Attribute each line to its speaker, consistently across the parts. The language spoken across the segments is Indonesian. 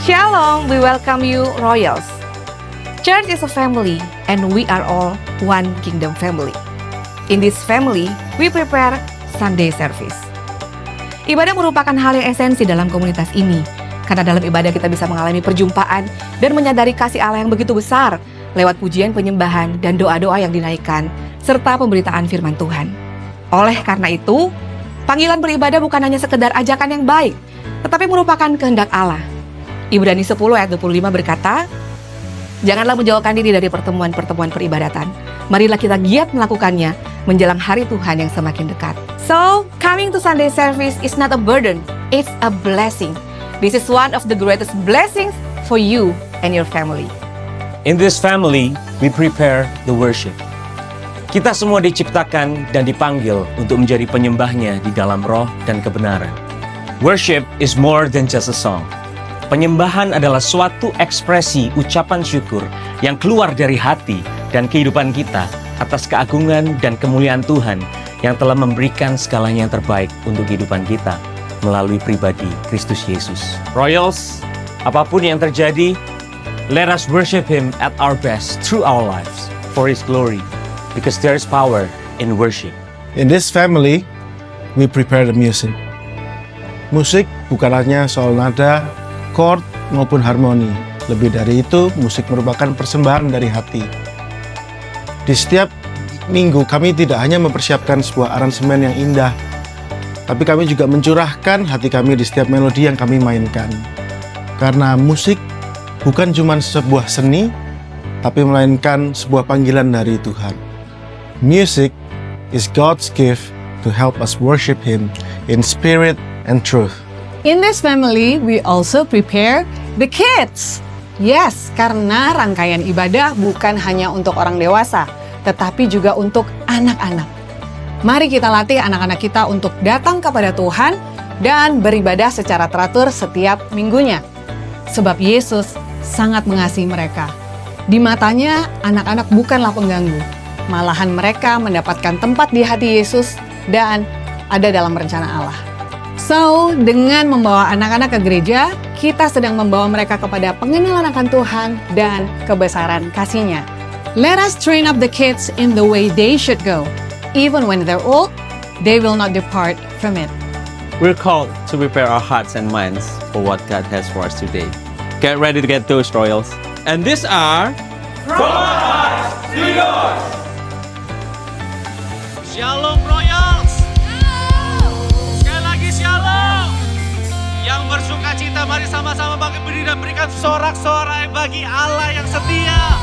Speaker 1: Shalom, we welcome you, Royals. Church is a family, and we are all one kingdom family. In this family, we prepare Sunday service. Ibadah merupakan hal yang esensi dalam komunitas ini, karena dalam ibadah kita bisa mengalami perjumpaan dan menyadari kasih Allah yang begitu besar lewat pujian penyembahan dan doa-doa yang dinaikkan, serta pemberitaan firman Tuhan. Oleh karena itu, panggilan beribadah bukan hanya sekedar ajakan yang baik, tetapi merupakan kehendak Allah. Ibrani 10 ayat 25 berkata, "Janganlah menjauhkan diri dari pertemuan-pertemuan peribadatan. Marilah kita giat melakukannya menjelang hari Tuhan yang semakin dekat." So, coming to Sunday service is not a burden, it's a blessing. This is one of the greatest blessings for you and your family.
Speaker 2: In this family, we prepare the worship. Kita semua diciptakan dan dipanggil untuk menjadi penyembahnya di dalam roh dan kebenaran. Worship is more than just a song. Penyembahan adalah suatu ekspresi ucapan syukur yang keluar dari hati dan kehidupan kita atas keagungan dan kemuliaan Tuhan yang telah memberikan segalanya yang terbaik untuk kehidupan kita melalui pribadi Kristus Yesus. Royals, apapun yang terjadi, let us worship Him at our best through our lives for His glory, because there is power in worship.
Speaker 3: In this family, we prepare the music. Musik bukan hanya soal nada, chord, maupun harmoni. Lebih dari itu, musik merupakan persembahan dari hati. Di setiap minggu, kami tidak hanya mempersiapkan sebuah aransemen yang indah, tapi kami juga mencurahkan hati kami di setiap melodi yang kami mainkan. Karena musik bukan cuma sebuah seni, tapi melainkan sebuah panggilan dari Tuhan. Music is God's gift to help us worship Him in spirit and truth.
Speaker 4: In this family, we also prepare the kids. Yes, karena rangkaian ibadah bukan hanya untuk orang dewasa, tetapi juga untuk anak-anak. Mari kita latih anak-anak kita untuk datang kepada Tuhan dan beribadah secara teratur setiap minggunya. Sebab Yesus sangat mengasihi mereka. Di matanya, anak-anak bukanlah pengganggu. Malahan mereka mendapatkan tempat di hati Yesus dan ada dalam rencana Allah. So, dengan membawa anak-anak ke gereja, kita sedang membawa mereka kepada pengenalan akan Tuhan dan kebesaran kasih-Nya. Let us train up the kids in the way they should go. Even when they're old, they will not depart from it.
Speaker 5: We're called to prepare our hearts and minds for what God has for us today. Get ready to get those, Royals. And these are...
Speaker 6: Shalom Royals. Sekali lagi Shalom. Yang bersuka cita, mari sama-sama bangkit berdiri dan berikan sorak-sorai bagi Allah yang setia.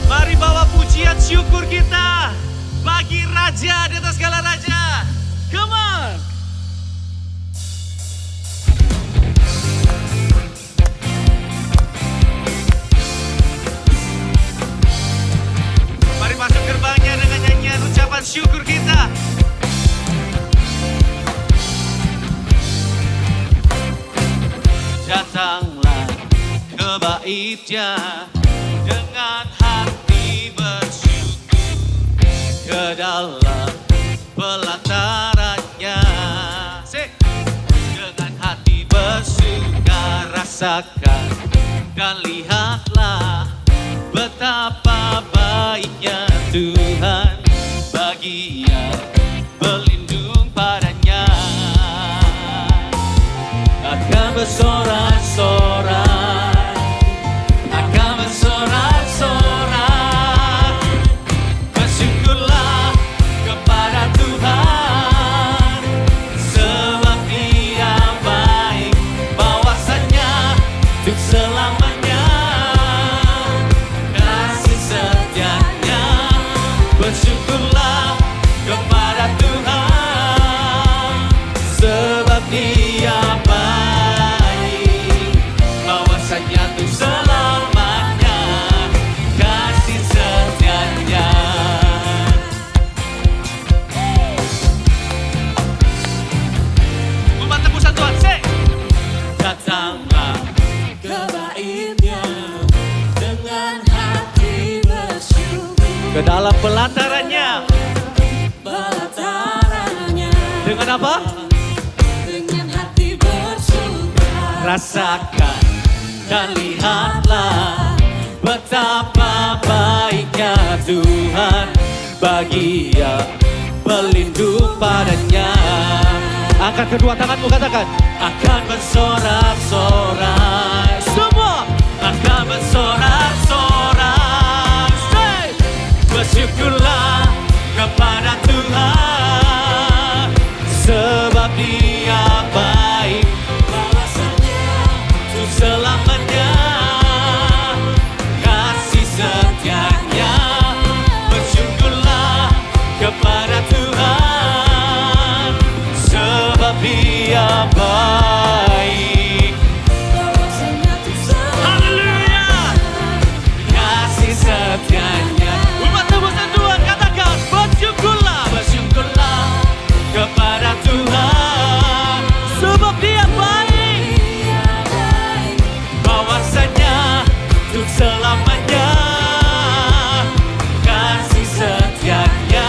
Speaker 6: Mari bawa pujian syukur kita bagi Raja di atas segala Raja. Come on. Mari masuk gerbangnya dengan nyanyian ucapan syukur kita. Datanglah ke bait-Nya dengan hati bersyukur, ke dalam pelataran-Nya. Dengan hati bersuka rasakan dan lihatlah betapa baiknya Tuhan bagi yang berlindung padanya. Akan bersorak-sorak, akan bersorak-sorak, bersyukurlah kepada Tuhan, sebab Dia baik, bahwasanya untuk selamanya kasih setianya. Bersyukurlah kepada Tuhan, sebab Dia baik, bahwasanya untuk selamanya kasih setianya. Umat tebusan Tuhan, say. Datanglah ke bait-Nya dengan hati bersyukur, ke dalam pelataran-Nya. Dengan apa? Dengan hati bersyukur. Rasakan dan lihatlah betapa baiknya Tuhan bagi yang berlindung padanya. Angkat kedua tanganmu, katakan, akan bersorak-sorai. Semua akan bersorak-sorai. Say, bersyukurlah kepada Tuhan, sebab Dia baik, balasannya untuk selamanya, kasih setianya. Bersyukurlah kepada Tuhan, sebab Dia baik. Haleluya, kasih setianya. Umat tebusan Tuhan, katakan, bersyukurlah, bersyukurlah kepada Tuhan, sebab Dia baik, bahwasanya untuk selamanya, kasih setianya.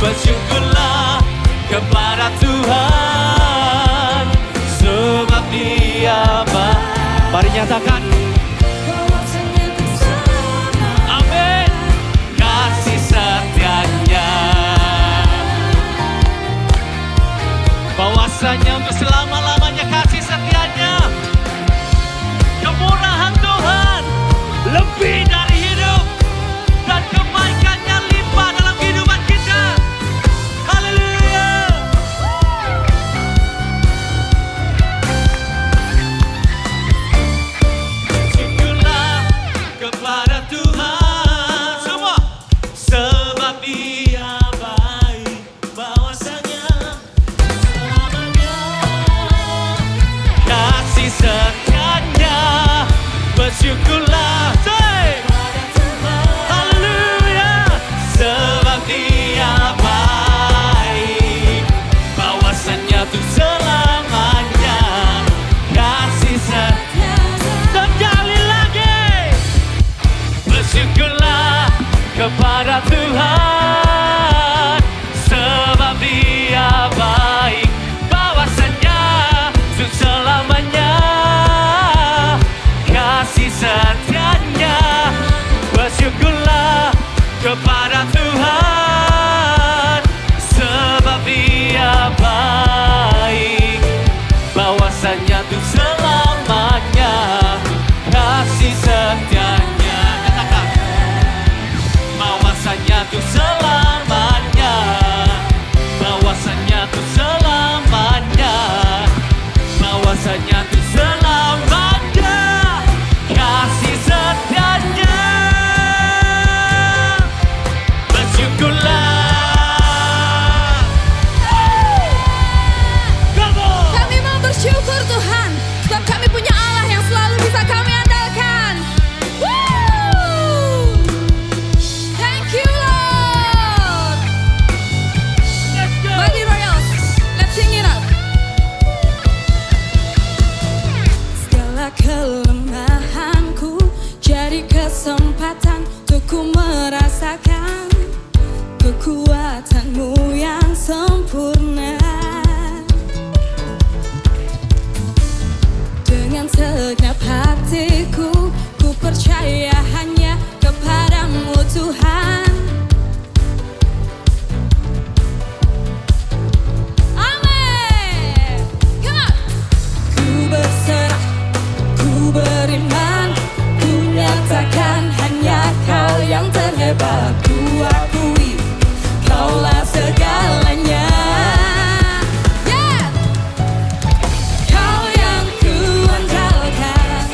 Speaker 6: Bersyukurlah kepada Tuhan, sebab Dia baik. Mari nyatakan, amin, kasih setianya, bahwasanya untuk selama-lamanya kasih setianya. Kemurahan Tuhan lebih dari hidup, dan kebaikannya limpah dalam kehidupan kita. Haleluya. Syukurlah kepada Tuhan, semua, sebab Dia baik, bahwasanya selamanya kasih setianya. Bersyukurlah, say, haleluya, sebab Dia baik, bahwasanya untuk selamanya, kasih setia. Sekali lagi, bersyukurlah kepada Tuhan, sebab Dia baik, bahwasanya untuk selamanya, kasih setianya. Bersyukurlah kepada Tuhan, sebab Dia baik, bahwasanya untuk selamanya, kasih setianya. Katakan, bahwasanya untuk selamanya, bahwasanya untuk selamanya, bahwasanya untuk selamanya, kasih setianya. Bersyukurlah. Come on.
Speaker 7: Kami mau bersyukur Tuhan, sebab kami punya Allah yang selalu bisa kami andalkan. Woo! Thank you Lord.
Speaker 6: Let's go.
Speaker 7: Bagi Royals, let's sing it up. Segala kelemahanku jadi kesempatan untuk ku merasakan kekuatan-Mu yang sempurna. Dengan segenap hatiku, ku percaya hanya kepada-Mu Tuhan. Amin. Come on. Ku berserah, ku beriman, ku nyatakan hanya Kau yang terhebat. Ku akui Kaulah segalanya. Yeah. Kau yang ku andalkan,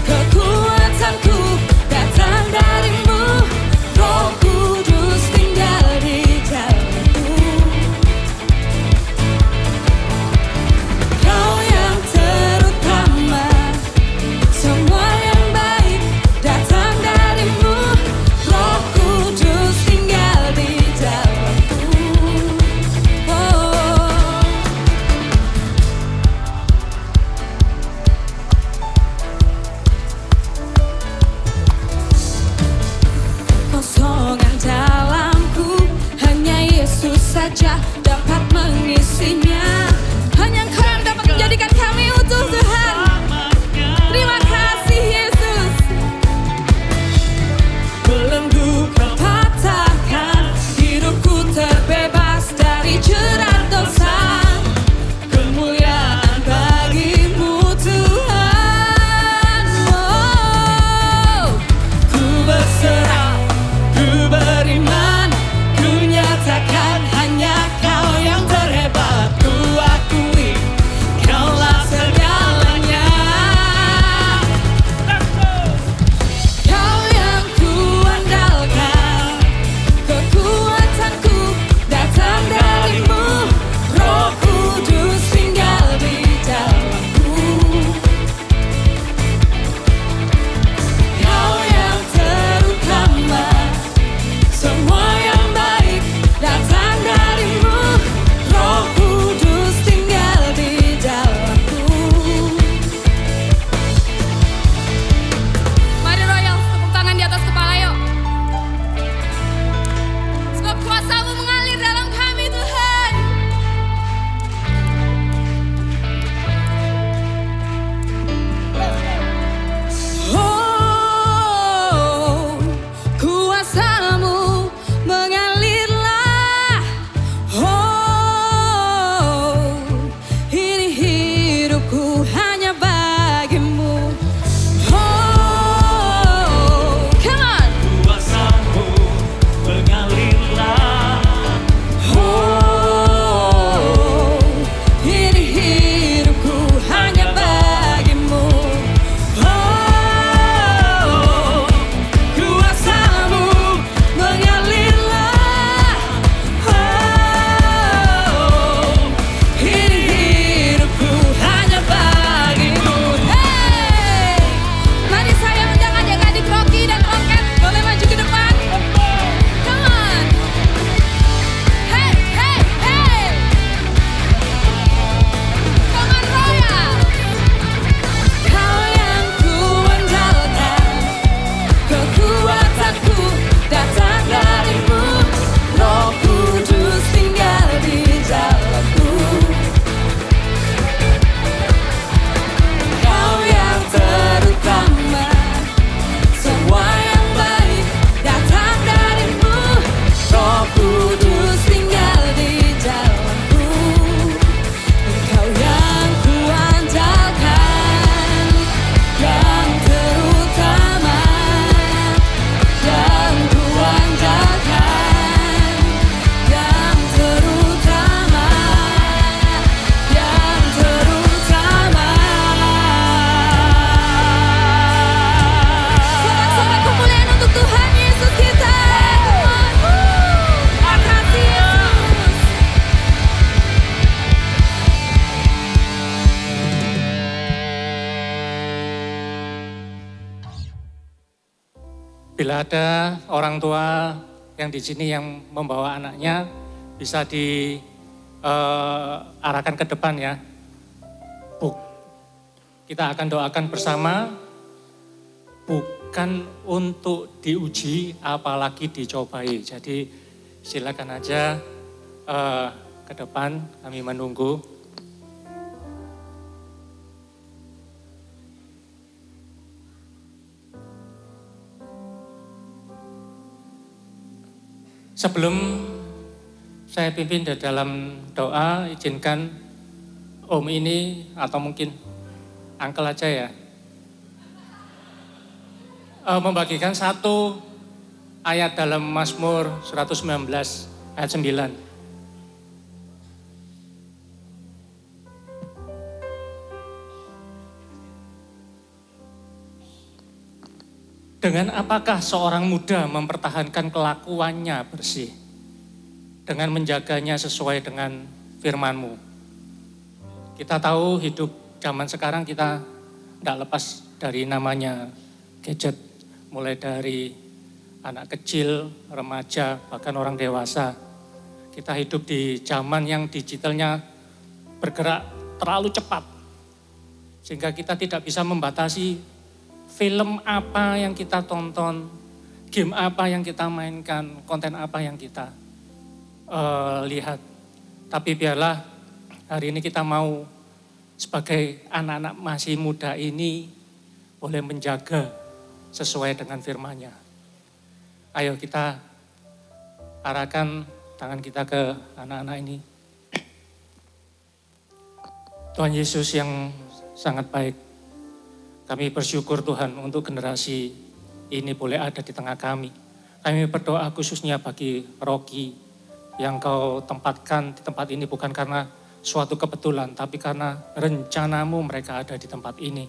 Speaker 7: kekuatanku datang dari-Mu. Roh Kudus tinggal di dalam-Mu. Kau yang terutama, semua yang baik datang dari-Mu. Roh Kudus tinggal di dalam-Mu. Oh. Kosongan dalamku, hanya Yesus saja dapat mengisinya. Hanya Engkau yang dapat menjadikan kami utuh Tuhan. Terima kasih.
Speaker 8: Bila ada orang tua yang di sini yang membawa anaknya, bisa diarahkan ke depan ya. Kita akan doakan bersama, bukan untuk diuji, apalagi dicobai. Jadi silakan aja ke depan, kami menunggu. Sebelum saya pimpin di dalam doa, izinkan Om ini atau mungkin Uncle aja ya, membagikan satu ayat dalam Mazmur 119 ayat 9. Dengan apakah seorang muda mempertahankan kelakuannya bersih? Dengan menjaganya sesuai dengan firman-Mu. Kita tahu hidup zaman sekarang kita tidak lepas dari namanya gadget. Mulai dari anak kecil, remaja, bahkan orang dewasa. Kita hidup di zaman yang digitalnya bergerak terlalu cepat. Sehingga kita tidak bisa membatasi film apa yang kita tonton, game apa yang kita mainkan, konten apa yang kita lihat. Tapi biarlah hari ini kita mau sebagai anak-anak masih muda ini boleh menjaga sesuai dengan firman-Nya. Ayo kita arahkan tangan kita ke anak-anak ini. Tuhan Yesus yang sangat baik, kami bersyukur Tuhan untuk generasi ini boleh ada di tengah kami. Kami berdoa khususnya bagi Rocky yang Kau tempatkan di tempat ini bukan karena suatu kebetulan, tapi karena rencana-Mu mereka ada di tempat ini.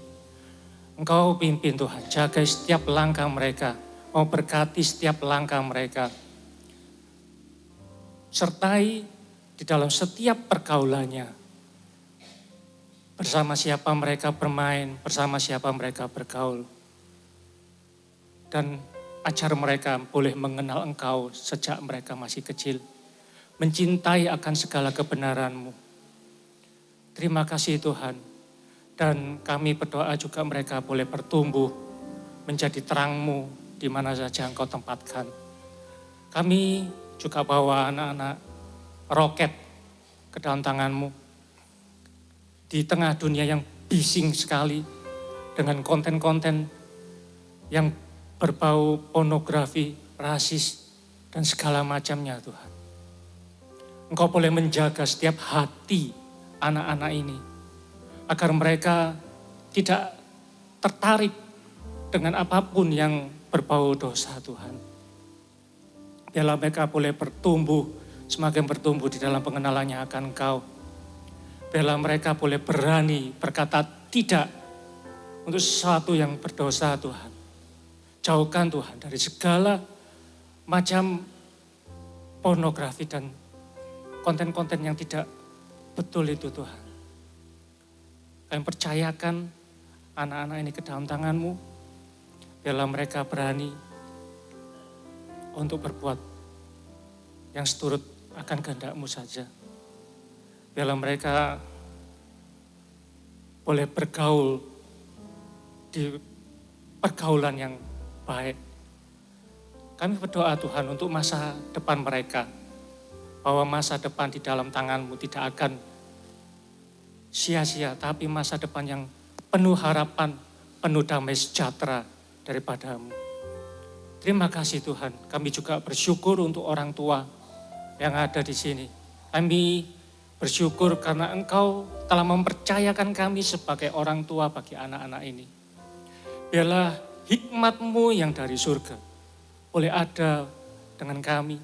Speaker 8: Engkau pimpin Tuhan, jaga setiap langkah mereka, mau berkati setiap langkah mereka. Sertai di dalam setiap pergaulannya. Bersama siapa mereka bermain, bersama siapa mereka bergaul. Dan ajar mereka boleh mengenal Engkau sejak mereka masih kecil. Mencintai akan segala kebenaran-Mu. Terima kasih Tuhan. Dan kami berdoa juga mereka boleh bertumbuh menjadi terang-Mu di mana saja Engkau tempatkan. Kami juga bawa anak-anak roket ke dalam tangan-Mu. Di tengah dunia yang bising sekali dengan konten-konten yang berbau pornografi, rasis, dan segala macamnya Tuhan. Engkau boleh menjaga setiap hati anak-anak ini agar mereka tidak tertarik dengan apapun yang berbau dosa Tuhan. Biarlah mereka boleh bertumbuh, semakin bertumbuh di dalam pengenalannya akan Engkau. Biarlah mereka boleh berani berkata tidak untuk sesuatu yang berdosa Tuhan. Jauhkan Tuhan dari segala macam pornografi dan konten-konten yang tidak betul itu Tuhan. Kami percayakan anak-anak ini ke dalam tangan-Mu. Biarlah mereka berani untuk berbuat yang seturut akan kehendak-Mu saja. Biarlah mereka boleh bergaul di pergaulan yang baik. Kami berdoa Tuhan untuk masa depan mereka. Bahwa masa depan di dalam tangan-Mu tidak akan sia-sia. Tapi masa depan yang penuh harapan, penuh damai sejahtera daripada-Mu. Terima kasih Tuhan. Kami juga bersyukur untuk orang tua yang ada di sini. Kami bersyukur karena Engkau telah mempercayakan kami sebagai orang tua bagi anak-anak ini. Biarlah hikmat-Mu yang dari surga boleh ada dengan kami,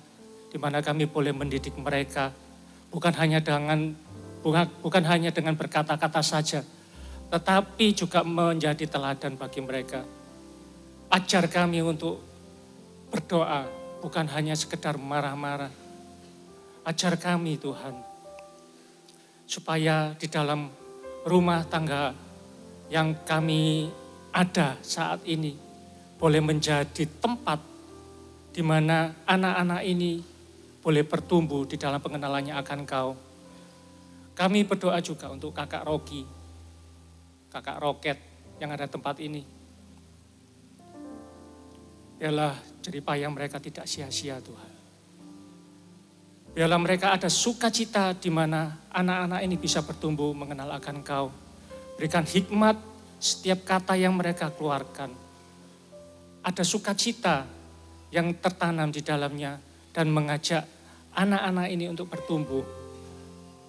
Speaker 8: di mana kami boleh mendidik mereka, bukan hanya dengan berkata-kata saja, tetapi juga menjadi teladan bagi mereka. Ajar kami untuk berdoa, bukan hanya sekedar marah-marah. Ajar kami Tuhan, supaya di dalam rumah tangga yang kami ada saat ini, boleh menjadi tempat di mana anak-anak ini boleh bertumbuh di dalam pengenalannya akan Engkau. Kami berdoa juga untuk kakak Rocky, kakak Roket yang ada tempat ini. Biarlah jeripayah mereka tidak sia-sia Tuhan. Biarlah mereka ada sukacita di mana anak-anak ini bisa bertumbuh mengenal akan Engkau. Berikan hikmat setiap kata yang mereka keluarkan. Ada sukacita yang tertanam di dalamnya dan mengajak anak-anak ini untuk bertumbuh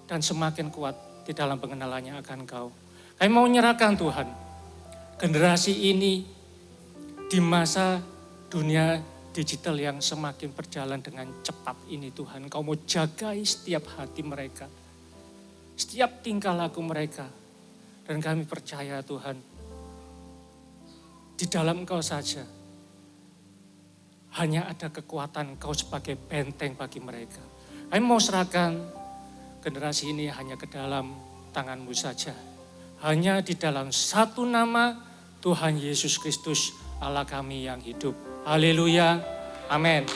Speaker 8: dan semakin kuat di dalam pengenalannya akan Engkau. Kami mau menyerahkan Tuhan, generasi ini di masa dunia digital yang semakin berjalan dengan cepat ini Tuhan. Engkau mau jagai setiap hati mereka, setiap tingkah laku mereka. Dan kami percaya Tuhan, di dalam Engkau saja hanya ada kekuatan Engkau sebagai benteng bagi mereka. Kami mau serahkan generasi ini hanya ke dalam tangan-Mu saja. Hanya di dalam satu nama Tuhan Yesus Kristus Allah kami yang hidup. Haleluya. Amin.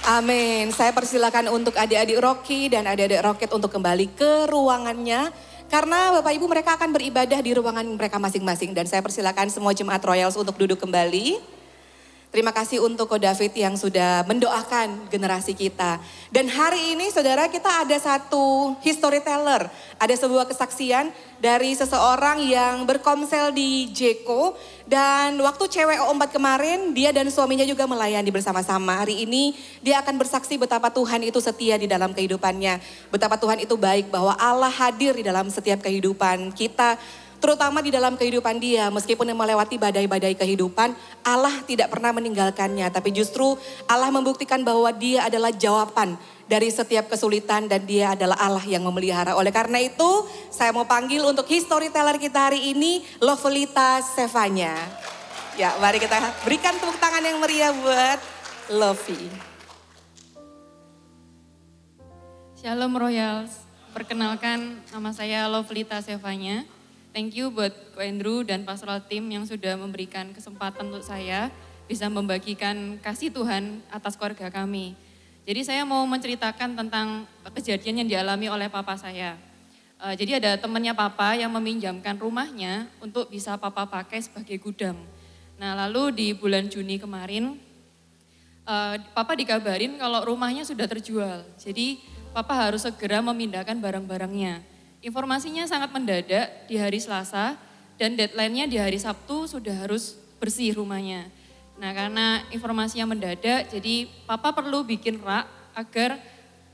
Speaker 1: Amin. Saya persilakan untuk adik-adik Rocky dan adik-adik Roket untuk kembali ke ruangannya. Karena Bapak Ibu mereka akan beribadah di ruangan mereka masing-masing. Dan saya persilakan semua jemaat Royals untuk duduk kembali. Terima kasih untuk Ko David yang sudah mendoakan generasi kita. Dan hari ini saudara kita ada satu storyteller. Ada sebuah kesaksian dari seseorang yang berkomsel di Jeko. Dan waktu cewek O4 kemarin dia dan suaminya juga melayani bersama-sama. Hari ini dia akan bersaksi betapa Tuhan itu setia di dalam kehidupannya. Betapa Tuhan itu baik bahwa Allah hadir di dalam setiap kehidupan kita. Terutama di dalam kehidupan dia, meskipun melewati badai-badai kehidupan, Allah tidak pernah meninggalkannya. Tapi justru Allah membuktikan bahwa dia adalah jawaban dari setiap kesulitan dan dia adalah Allah yang memelihara. Oleh karena itu, saya mau panggil untuk storyteller kita hari ini, Lovelita Sevanya. Ya, mari kita berikan tepuk tangan yang meriah buat Lovi.
Speaker 9: Shalom Royals, perkenalkan nama saya Lovelita Sevanya. Thank you buat Ko Andrew dan pastoral team yang sudah memberikan kesempatan untuk saya bisa membagikan kasih Tuhan atas keluarga kami. Jadi saya mau menceritakan tentang kejadian yang dialami oleh papa saya. Jadi ada temannya papa yang meminjamkan rumahnya untuk bisa papa pakai sebagai gudang. Nah lalu di bulan Juni kemarin, papa dikabarin kalau rumahnya sudah terjual. Jadi papa harus segera memindahkan barang-barangnya. Informasinya sangat mendadak di hari Selasa dan deadline-nya di hari Sabtu sudah harus bersih rumahnya. Nah karena informasinya mendadak jadi papa perlu bikin rak agar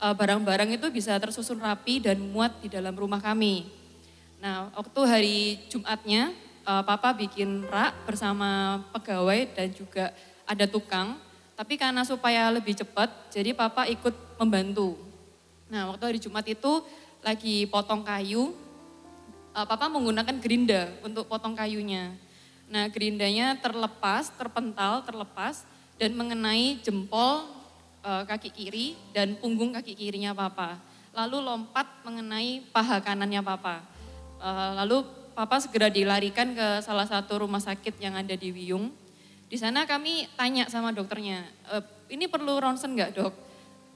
Speaker 9: barang-barang itu bisa tersusun rapi dan muat di dalam rumah kami. Nah waktu hari Jumatnya papa bikin rak bersama pegawai dan juga ada tukang. Tapi karena supaya lebih cepat jadi papa ikut membantu. Nah waktu hari Jumat itu lagi potong kayu, papa menggunakan gerinda untuk potong kayunya. Nah gerindanya terlepas dan mengenai jempol kaki kiri dan punggung kaki kirinya papa. Lalu lompat mengenai paha kanannya papa. Lalu papa segera dilarikan ke salah satu rumah sakit yang ada di Wiyung. Di sana kami tanya sama dokternya, ini perlu ronsen nggak dok?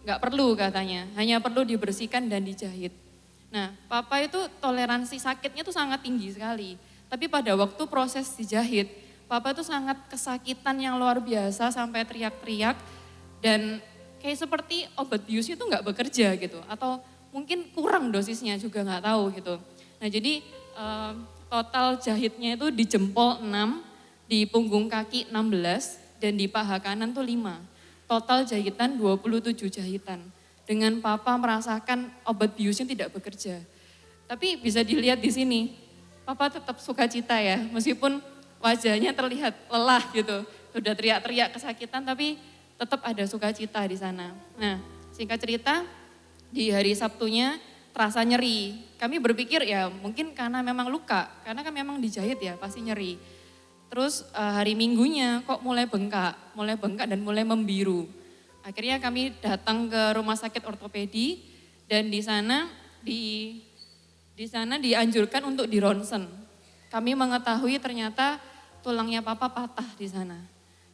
Speaker 9: Nggak perlu katanya, hanya perlu dibersihkan dan dijahit. Nah, papa itu toleransi sakitnya tuh sangat tinggi sekali. Tapi pada waktu proses dijahit, papa tuh sangat kesakitan yang luar biasa sampai teriak-teriak. Dan kayak seperti obat biusnya tuh nggak bekerja gitu. Atau mungkin kurang dosisnya juga nggak tahu gitu. Nah jadi total jahitnya itu di jempol 6, di punggung kaki 16, dan di paha kanan tuh 5. Total jahitan 27 jahitan. Dengan papa merasakan obat biusnya tidak bekerja. Tapi bisa dilihat di sini, papa tetap sukacita ya, meskipun wajahnya terlihat lelah gitu. Sudah teriak-teriak kesakitan tapi tetap ada sukacita di sana. Nah singkat cerita, di hari Sabtunya terasa nyeri. Kami berpikir ya mungkin karena memang luka, karena kan memang dijahit ya pasti nyeri. Terus hari Minggunya kok mulai bengkak dan mulai membiru. Akhirnya kami datang ke rumah sakit ortopedi dan di sana dianjurkan untuk di ronsen. Kami mengetahui ternyata tulangnya papa patah di sana.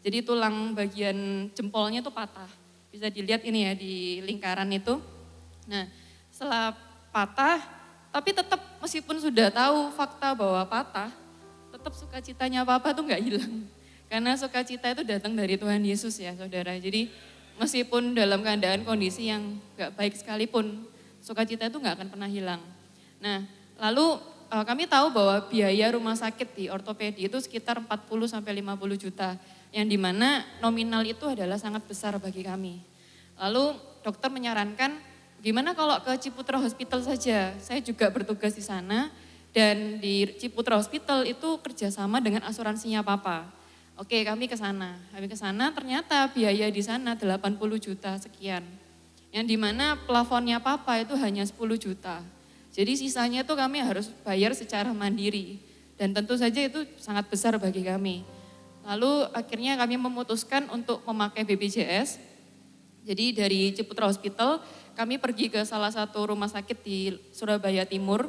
Speaker 9: Jadi tulang bagian jempolnya itu patah. Bisa dilihat ini ya di lingkaran itu. Nah, setelah patah, tapi tetap meskipun sudah tahu fakta bahwa patah, tetap sukacitanya papa tuh nggak hilang. Karena sukacita itu datang dari Tuhan Yesus ya saudara. Jadi meskipun dalam keadaan kondisi yang nggak baik sekalipun, sukacita itu nggak akan pernah hilang. Nah, lalu kami tahu bahwa biaya rumah sakit di ortopedi itu sekitar 40 sampai 50 juta. Yang dimana nominal itu adalah sangat besar bagi kami. Lalu dokter menyarankan, gimana kalau ke Ciputra Hospital saja? Saya juga bertugas di sana dan di Ciputra Hospital itu kerjasama dengan asuransinya papa. Oke, kami ke sana. Kami ke sana ternyata biaya di sana 80 juta sekian. Yang dimana plafonnya papa itu hanya 10 juta. Jadi sisanya itu kami harus bayar secara mandiri. Dan tentu saja itu sangat besar bagi kami. Lalu akhirnya kami memutuskan untuk memakai BPJS. Jadi dari Ciputra Hospital kami pergi ke salah satu rumah sakit di Surabaya Timur.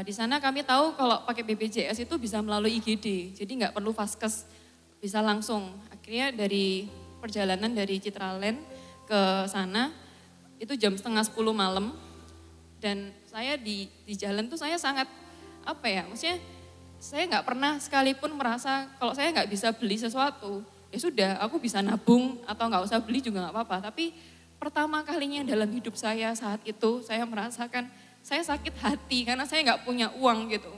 Speaker 9: Di sana kami tahu kalau pakai BPJS itu bisa melalui IGD. Jadi nggak perlu vaskes, bisa langsung. Akhirnya dari perjalanan dari Citraland ke sana itu jam setengah 10 malam. Dan saya di jalan tuh saya sangat maksudnya saya nggak pernah sekalipun merasa kalau saya nggak bisa beli sesuatu, ya sudah aku bisa nabung atau nggak usah beli juga nggak apa-apa. Tapi pertama kalinya dalam hidup saya saat itu saya merasakan saya sakit hati karena saya nggak punya uang gitu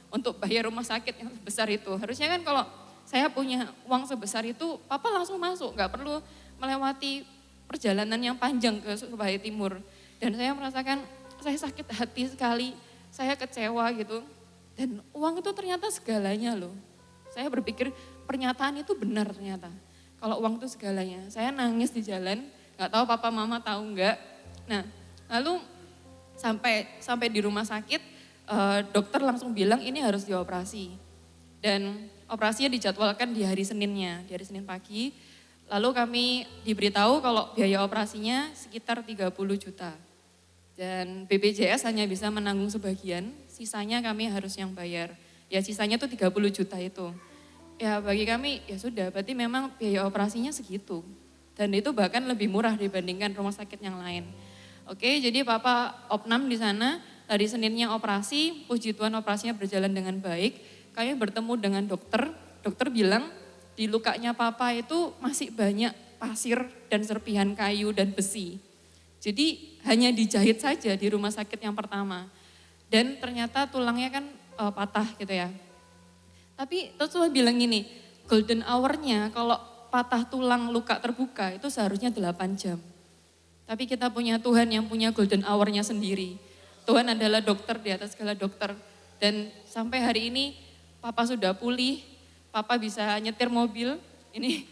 Speaker 9: untuk bayar rumah sakit yang sebesar itu. Harusnya kan kalau saya punya uang sebesar itu, papa langsung masuk, nggak perlu melewati perjalanan yang panjang ke Surabaya Timur. Dan saya merasakan saya sakit hati sekali, saya kecewa gitu. Dan uang itu ternyata segalanya loh. Saya berpikir pernyataan itu benar ternyata. Kalau uang itu segalanya. Saya nangis di jalan, gak tahu papa mama tahu enggak. Nah lalu sampai di rumah sakit, dokter langsung bilang ini harus dioperasi. Dan operasinya dijadwalkan di hari Seninnya, di hari Senin pagi. Lalu kami diberitahu kalau biaya operasinya sekitar 30 juta. Dan BPJS hanya bisa menanggung sebagian, sisanya kami harus yang bayar. Ya sisanya tuh 30 juta itu. Ya bagi kami ya sudah, berarti memang biaya operasinya segitu. Dan itu bahkan lebih murah dibandingkan rumah sakit yang lain. Oke, jadi papa opnam di sana, hari Seninnya operasi, puji Tuhan operasinya berjalan dengan baik. Kami bertemu dengan dokter bilang di lukanya papa itu masih banyak pasir dan serpihan kayu dan besi. Jadi hanya dijahit saja di rumah sakit yang pertama. Dan ternyata tulangnya kan patah gitu ya. Tapi terus saya bilang gini, golden hour-nya kalau patah tulang luka terbuka itu seharusnya 8 jam. Tapi kita punya Tuhan yang punya golden hour-nya sendiri. Tuhan adalah dokter di atas segala dokter. Dan sampai hari ini papa sudah pulih, papa bisa nyetir mobil. Ini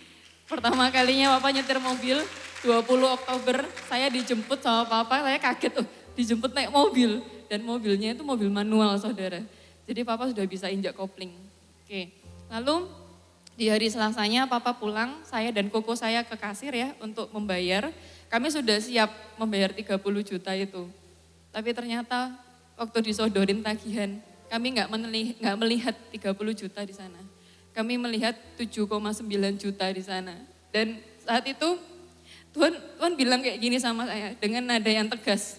Speaker 9: pertama kalinya papa nyetir mobil. 20 Oktober saya dijemput sama papa, saya kaget dijemput naik mobil. Dan mobilnya itu mobil manual saudara. Jadi papa sudah bisa injak kopling. Oke. Lalu di hari Selasanya papa pulang, saya dan koko saya ke kasir ya untuk membayar. Kami sudah siap membayar 30 juta itu. Tapi ternyata waktu disodorin tagihan, kami nggak melihat 30 juta di sana. Kami melihat 7,9 juta di sana. Dan saat itu Tuhan bilang kayak gini sama saya dengan nada yang tegas.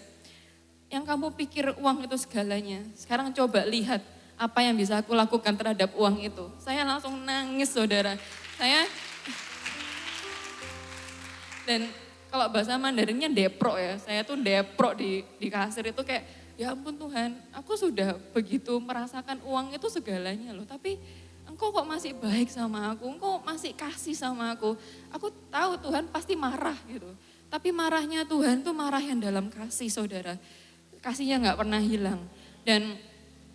Speaker 9: Yang kamu pikir uang itu segalanya, sekarang coba lihat apa yang bisa aku lakukan terhadap uang itu. Saya langsung nangis saudara. Dan kalau bahasa Mandarinnya depro ya, saya tuh depro di kasir itu kayak, ya ampun Tuhan, aku sudah begitu merasakan uang itu segalanya loh. Tapi Engkau kok masih baik sama aku, Engkau masih kasih sama aku. Aku tahu Tuhan pasti marah gitu. Tapi marahnya Tuhan tuh marah yang dalam kasih saudara. Kasihnya gak pernah hilang. Dan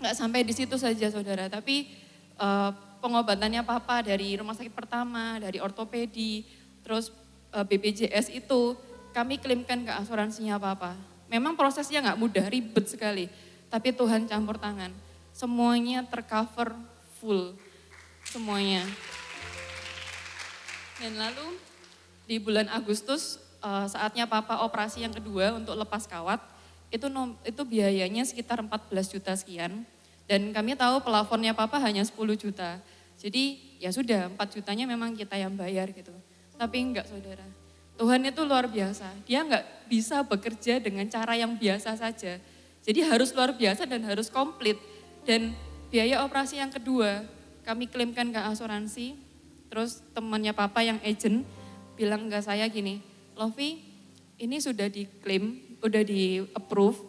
Speaker 9: gak sampai di situ saja saudara. Tapi pengobatannya papa dari rumah sakit pertama, dari ortopedi, terus BPJS itu kami klaimkan ke asuransinya papa. Memang prosesnya gak mudah, ribet sekali. Tapi Tuhan campur tangan. Semuanya tercover full. Semuanya. Dan lalu di bulan Agustus saatnya papa operasi yang kedua untuk lepas kawat, itu biayanya sekitar 14 juta sekian. Dan kami tahu plafonnya papa hanya 10 juta. Jadi ya sudah 4 jutanya memang kita yang bayar gitu. Tapi enggak saudara, Tuhan itu luar biasa. Dia enggak bisa bekerja dengan cara yang biasa saja. Jadi harus luar biasa dan harus komplit. Dan biaya operasi yang kedua kami klaimkan ke asuransi. Terus temannya papa yang agent bilang ke saya gini, Lovi ini sudah diklaim, udah di approve.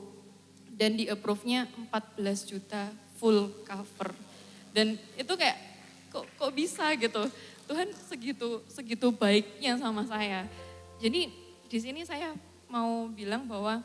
Speaker 9: Dan di approve-nya 14 juta full cover. Dan itu kayak kok bisa gitu. Tuhan segitu baiknya sama saya. Jadi di sini saya mau bilang bahwa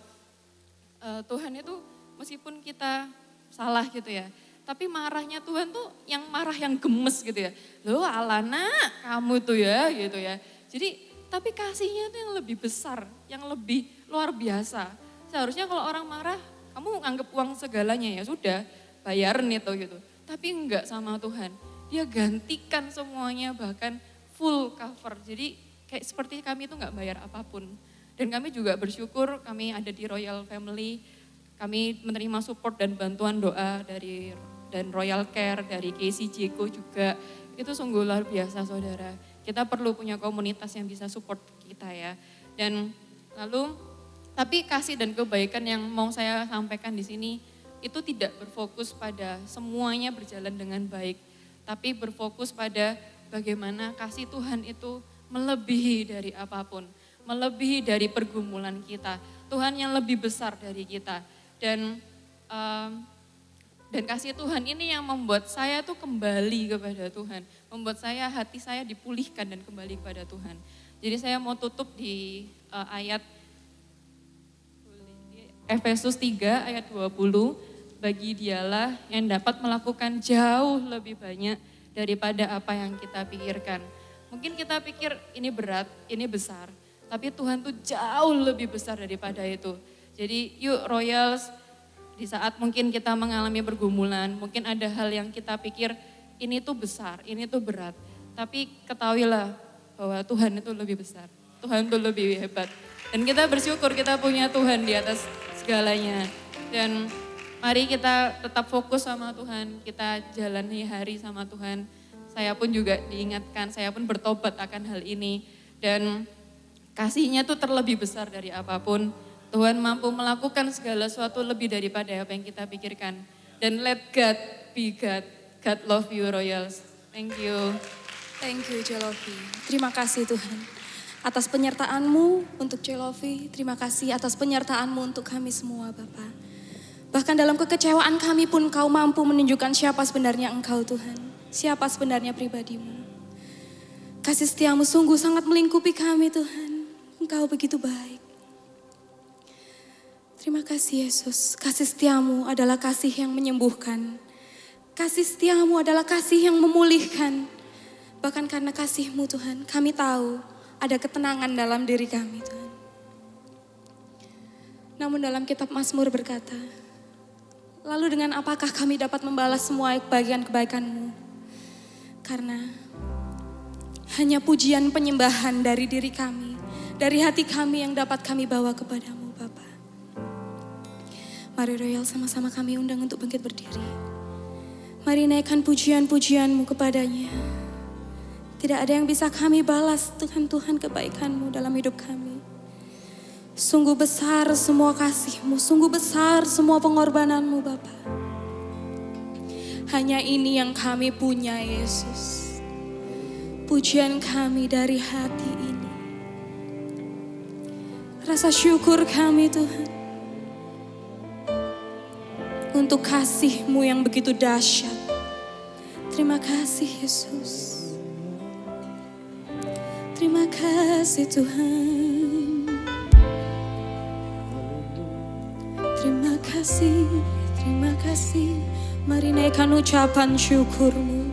Speaker 9: Tuhan itu meskipun kita salah gitu ya, tapi marahnya Tuhan tuh yang marah yang gemes gitu ya. Loh Alana kamu tuh ya gitu ya. Jadi tapi kasihnya tuh yang lebih besar, yang lebih luar biasa. Seharusnya kalau orang marah, kamu anggap uang segalanya ya sudah, bayarin itu gitu. Tapi enggak sama Tuhan. Dia gantikan semuanya bahkan full cover. Jadi kayak seperti kami itu enggak bayar apapun. Dan kami juga bersyukur kami ada di Royal Family. Kami menerima support dan bantuan doa dan Royal Care, dari Casey Jeko juga. Itu sungguh luar biasa saudara. Kita perlu punya komunitas yang bisa support kita ya. Dan lalu tapi kasih dan kebaikan yang mau saya sampaikan di sini itu tidak berfokus pada semuanya berjalan dengan baik. Tapi berfokus pada bagaimana kasih Tuhan itu melebihi dari apapun. Melebihi dari pergumulan kita. Tuhan yang lebih besar dari kita. Dan kasih Tuhan ini yang membuat saya tuh kembali kepada Tuhan. Membuat saya, hati saya dipulihkan dan kembali kepada Tuhan. Jadi saya mau tutup di ayat Efesus 3 ayat 20. Bagi dialah yang dapat melakukan jauh lebih banyak daripada apa yang kita pikirkan. Mungkin kita pikir ini berat, ini besar. Tapi Tuhan tuh jauh lebih besar daripada itu. Jadi yuk Royals, di saat mungkin kita mengalami pergumulan, mungkin ada hal yang kita pikir ini tuh besar, ini tuh berat. Tapi ketahuilah bahwa Tuhan itu lebih besar, Tuhan itu lebih hebat. Dan kita bersyukur kita punya Tuhan di atas segalanya. Dan mari kita tetap fokus sama Tuhan, kita jalani hari sama Tuhan. Saya pun juga diingatkan, saya pun bertobat akan hal ini. Dan kasihnya tuh terlebih besar dari apapun. Tuhan mampu melakukan segala sesuatu lebih daripada apa yang kita pikirkan. Dan let God be God. God love you Royals. Thank you.
Speaker 10: Thank you Celovi. Terima kasih Tuhan. Atas penyertaan-Mu untuk Celovi. Terima kasih atas penyertaan-Mu untuk kami semua Bapak. Bahkan dalam kekecewaan kami pun Kau mampu menunjukkan siapa sebenarnya Engkau Tuhan. Siapa sebenarnya pribadi-Mu. Kasih setia-Mu sungguh sangat melingkupi kami Tuhan. Engkau begitu baik. Terima kasih Yesus. Kasih setia-Mu adalah kasih yang menyembuhkan. Kasih setia-Mu adalah kasih yang memulihkan. Bahkan karena kasih-Mu Tuhan, kami tahu ada ketenangan dalam diri kami Tuhan. Namun dalam kitab Mazmur berkata, lalu dengan apakah kami dapat membalas semua kebaikan-kebaikan-Mu? Karena hanya pujian penyembahan dari diri kami, dari hati kami yang dapat kami bawa kepadamu Bapa. Mari Royal sama-sama kami undang untuk bangkit berdiri. Mari naikkan pujian-pujian-Mu kepadanya. Tidak ada yang bisa kami balas Tuhan kebaikan-Mu dalam hidup kami. Sungguh besar semua kasih-Mu, sungguh besar semua pengorbanan-Mu Bapa. Hanya ini yang kami punya Yesus. Pujian kami dari hati ini. Rasa syukur kami Tuhan. Untuk kasih-Mu yang begitu dahsyat. Terima kasih Yesus. Terima kasih Tuhan. Terima kasih. Mari naikkan ucapan syukur-Mu.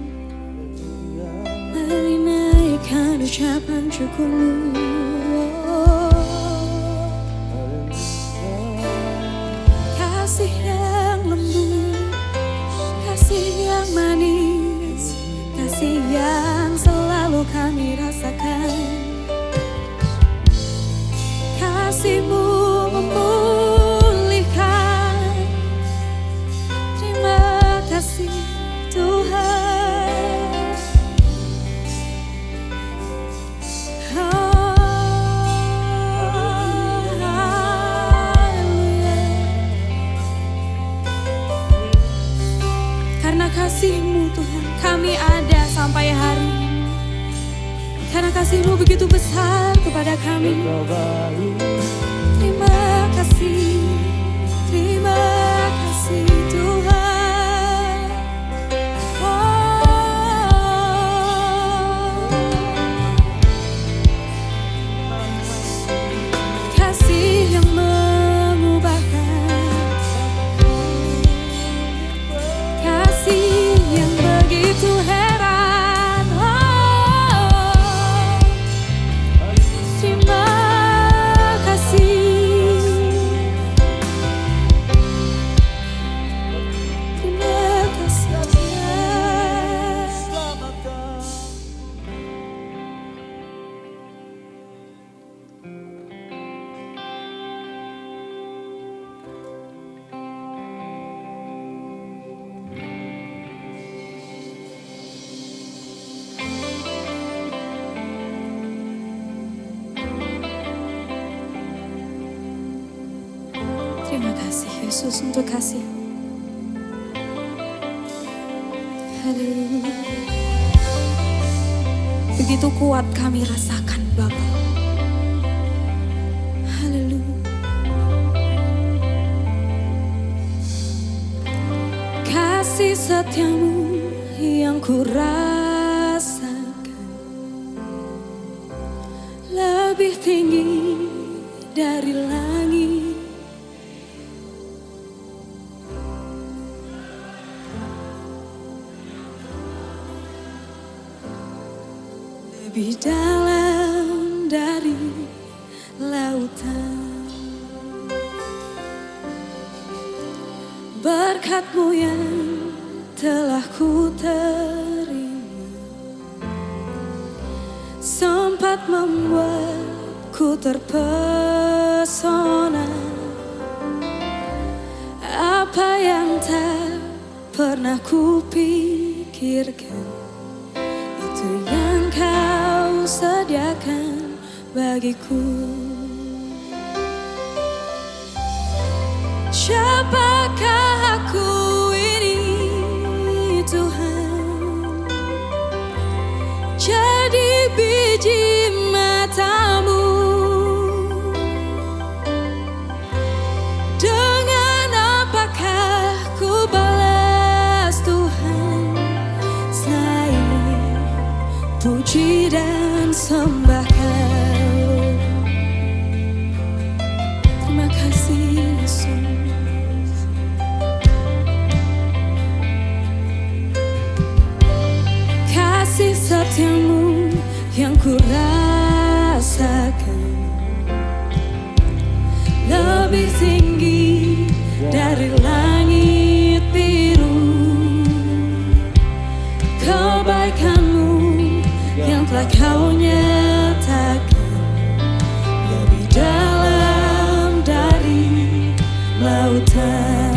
Speaker 10: Mari naikkan ucapan syukur-Mu. Kasih yang lembut, kasih yang manis, kasih yang selalu kami rasakan. Kasih-Mu memulihkan. Terima kasih Tuhan. kasih-Mu begitu besar kepada kami. Terima kasih Tuhan. Kasih yang mengubahkan, kasih yang begitu heran. Terima kasih. Terima kasih Tuhan. Terima kasih Yesus untuk kasih. Haleluya. Begitu kuat kami rasakan Bapa. Haleluya. Kasih setiamu yang ku rasakan lebih tinggi dari langit. Lebih dalam dari lautan. Berkat-Mu yang telah ku terima sempat membuatku terpesona. Apa yang tak pernah ku pikirkan, itu yang Kau sediakan bagiku. Siapakah aku ini Tuhan? Jadi biji mata-Mu. Dengan apakah ku balas Tuhan selain puji dan sembah Kau. Terima kasih Yesus. Kasih setiamu yang ku rasakan lebih tinggi dari langit biru. Kebaikan-Mu yang telah Kau nyatakan lebih dalam dari lautan.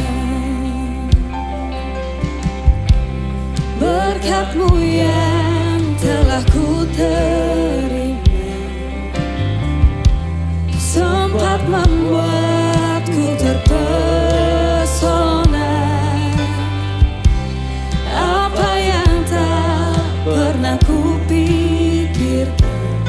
Speaker 10: Berkat-Mu yang telah ku terima sempat membuatku terpesona. Apa yang tak pernah ku pikirkan,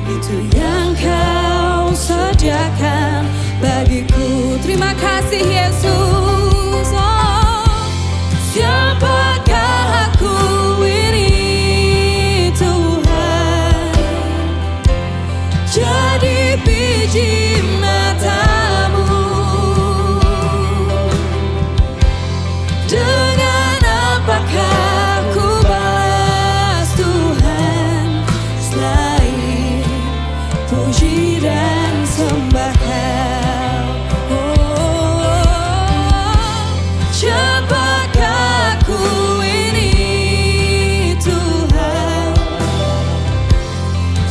Speaker 10: itu yang Kau sediakan bagiku. Terima kasih Yesus. Siapakah aku ini Tuhan? Jadi biji mata-Mu. Dengan apakah ku balas Tuhan selain puji dan sembah Kau. Siapakah aku ini Tuhan?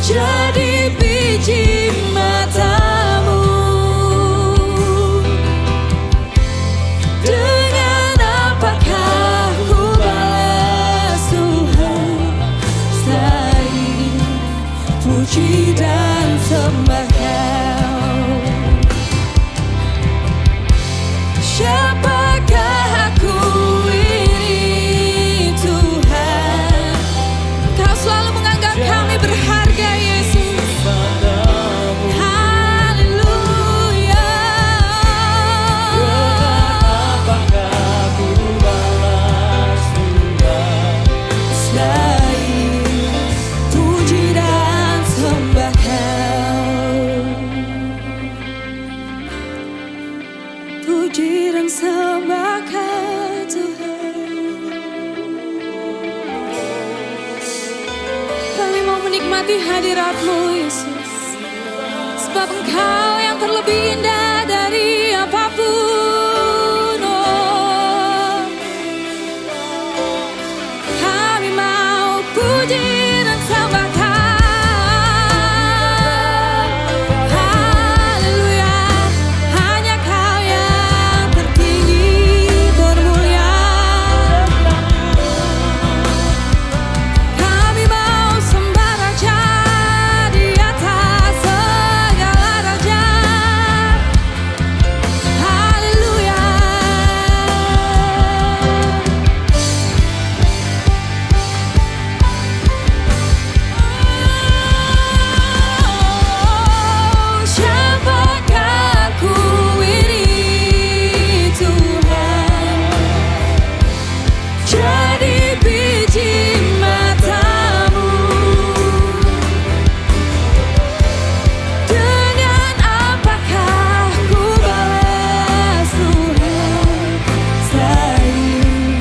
Speaker 10: Jadi biji mata-Mu. Dengan apakah ku balas Tuhan selain puji dan sembah Kau. Siapakah aku ini Tuhan? Kau selalu menganggap kami berharga di hadirat-Mu Yesus. Sebab Engkau yang terlebih indah dari apapun. Oh, kami mau puji dan sembahkan. Haleluya, hanya Kau yang tertinggi, termulia. Kami mau sembah Raja di atas segala raja. Haleluya. Oh, siapakah ku ini Tuhan? Jadi biji mata-Mu. Dengan apakah ku balas Tuhan selain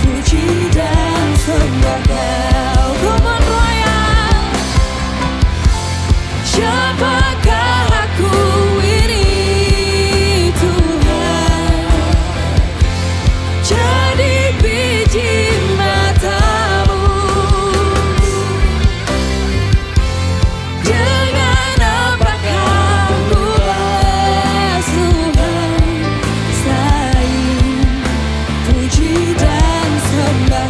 Speaker 10: puji dan sembah Kau? Come on Royal. Siapakah aku ini Tuhan? Jadi biji mata-Mu. Dengan apakah ku balas Tuhan selain puji dan sembah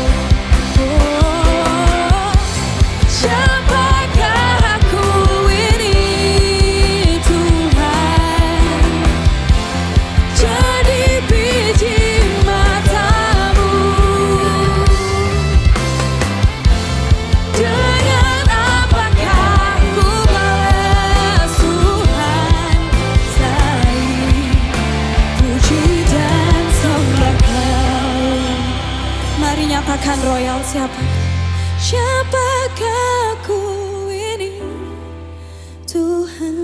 Speaker 10: Kau? Oh, siapakah aku ini Tuhan? Jadi biji mata-Mu. Dengan apakah ku balas Tuhan selain puji dan sembah Kau? Mari nyatakan Royal, siapakah aku ini Tuhan?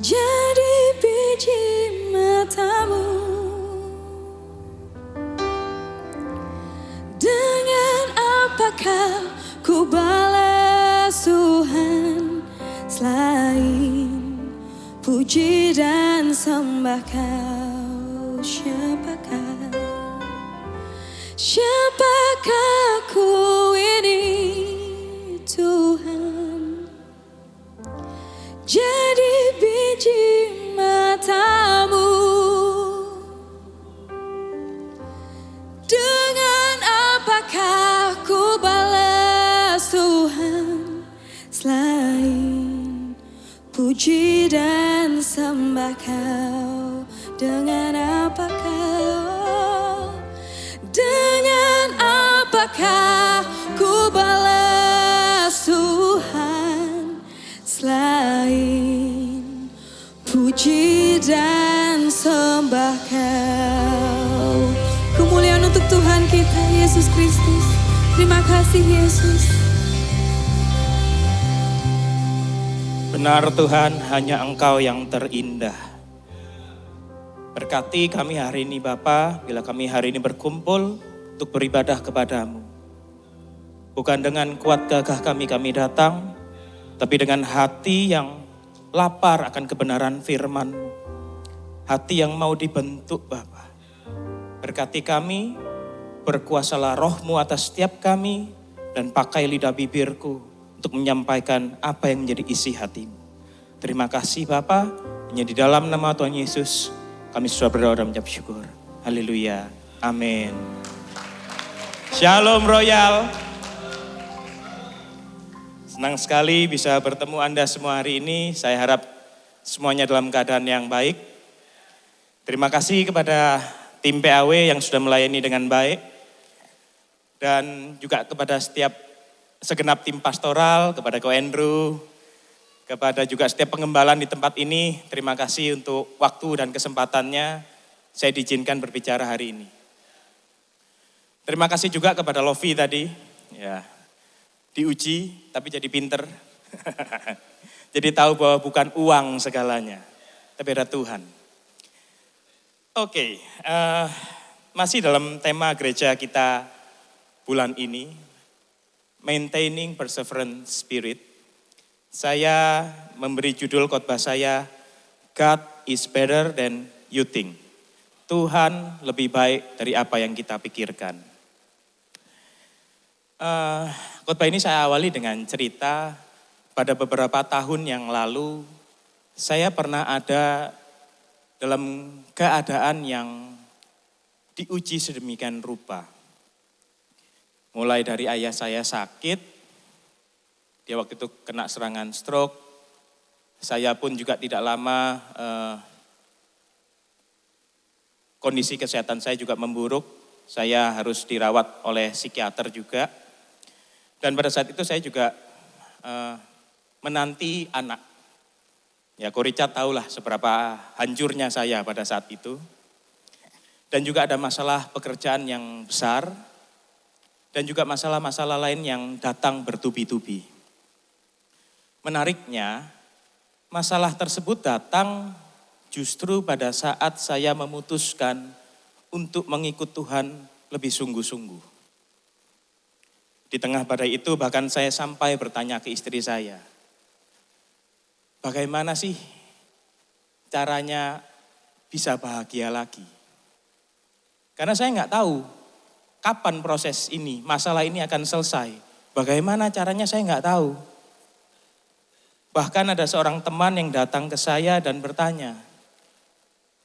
Speaker 10: Jadi biji mata-Mu. Dengan apakah ku balas Tuhan selain puji dan sembah Kau? Siapakah aku ini Tuhan? Jadi biji mata-Mu. Dengan apakah ku balas Tuhan selain puji dan sembah Kau? Dengan apakah? Dengan apakah ku balas Tuhan selain puji dan sembah Kau? Kemuliaan untuk Tuhan kita Yesus Kristus. Terima kasih Yesus.
Speaker 11: Benar Tuhan, hanya Engkau yang terindah. Berkati kami hari ini Bapa, bila kami hari ini berkumpul untuk beribadah kepadamu. Bukan dengan kuat gagah kami datang, tapi dengan hati yang lapar akan kebenaran firman-Mu. Hati yang mau dibentuk Bapa. Berkati kami, berkuasalah Roh-Mu atas setiap kami, dan pakai lidah bibirku untuk menyampaikan apa yang menjadi isi hati-Mu. Terima kasih Bapa, hanya di dalam nama Tuhan Yesus kami sudah berdoa dan mengucap syukur. Haleluya. Amin. Shalom Royal. Senang sekali bisa bertemu Anda semua hari ini. Saya harap semuanya dalam keadaan yang baik. Terima kasih kepada tim PAW yang sudah melayani dengan baik. Dan juga kepada segenap tim pastoral, kepada Ko Andrew, kepada juga setiap pengembalan di tempat ini. Terima kasih untuk waktu dan kesempatannya saya diizinkan berbicara hari ini. Terima kasih juga kepada Lofi tadi, ya diuji tapi jadi pinter. Jadi tahu bahwa bukan uang segalanya, tapi ada Tuhan. Oke, masih dalam tema gereja kita bulan ini. Maintaining Perseverance Spirit, saya memberi judul khotbah saya, God is better than you think. Tuhan lebih baik dari apa yang kita pikirkan. Khotbah ini saya awali dengan cerita pada beberapa tahun yang lalu, saya pernah ada dalam keadaan yang diuji sedemikian rupa. Mulai dari ayah saya sakit, dia waktu itu kena serangan stroke. Saya pun juga tidak lama kondisi kesehatan saya juga memburuk. Saya harus dirawat oleh psikiater juga. Dan pada saat itu saya juga menanti anak. Ya, Ko Richard tahulah seberapa hancurnya saya pada saat itu. Dan juga ada masalah pekerjaan yang besar. Dan juga masalah-masalah lain yang datang bertubi-tubi. Menariknya, masalah tersebut datang justru pada saat saya memutuskan untuk mengikut Tuhan lebih sungguh-sungguh. Di tengah badai itu bahkan saya sampai bertanya ke istri saya, bagaimana sih caranya bisa bahagia lagi? Karena saya nggak tahu kapan proses ini, masalah ini akan selesai. Bagaimana caranya saya nggak tahu. Bahkan ada seorang teman yang datang ke saya dan bertanya,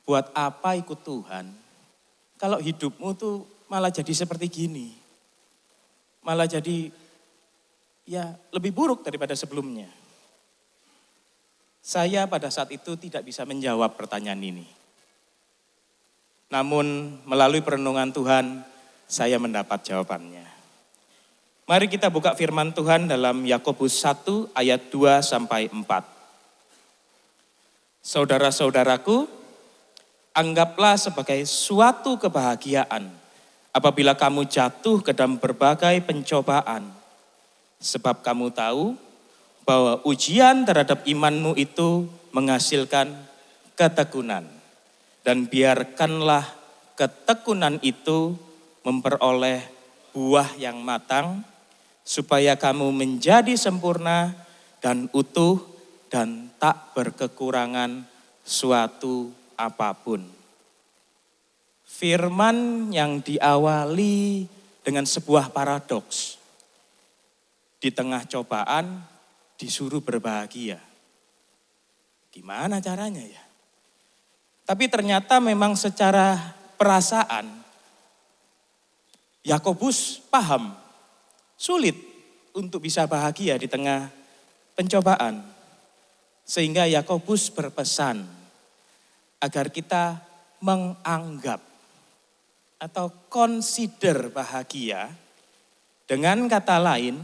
Speaker 11: buat apa ikut Tuhan? Kalau hidupmu tuh malah jadi seperti gini. Malah jadi ya lebih buruk daripada sebelumnya. Saya pada saat itu tidak bisa menjawab pertanyaan ini. Namun melalui perenungan Tuhan, saya mendapat jawabannya. Mari kita buka firman Tuhan dalam Yakobus 1 ayat 2 sampai 4. Saudara-saudaraku, anggaplah sebagai suatu kebahagiaan apabila kamu jatuh ke dalam berbagai pencobaan. Sebab kamu tahu bahwa ujian terhadap imanmu itu menghasilkan ketekunan. Dan biarkanlah ketekunan itu memperoleh buah yang matang, supaya kamu menjadi sempurna dan utuh dan tak berkekurangan suatu apapun. Firman yang diawali dengan sebuah paradoks. Di tengah cobaan disuruh berbahagia. Gimana caranya ya? Tapi ternyata memang secara perasaan Yakobus paham, sulit untuk bisa bahagia di tengah pencobaan. Sehingga Yakobus berpesan agar kita menganggap atau consider bahagia. Dengan kata lain,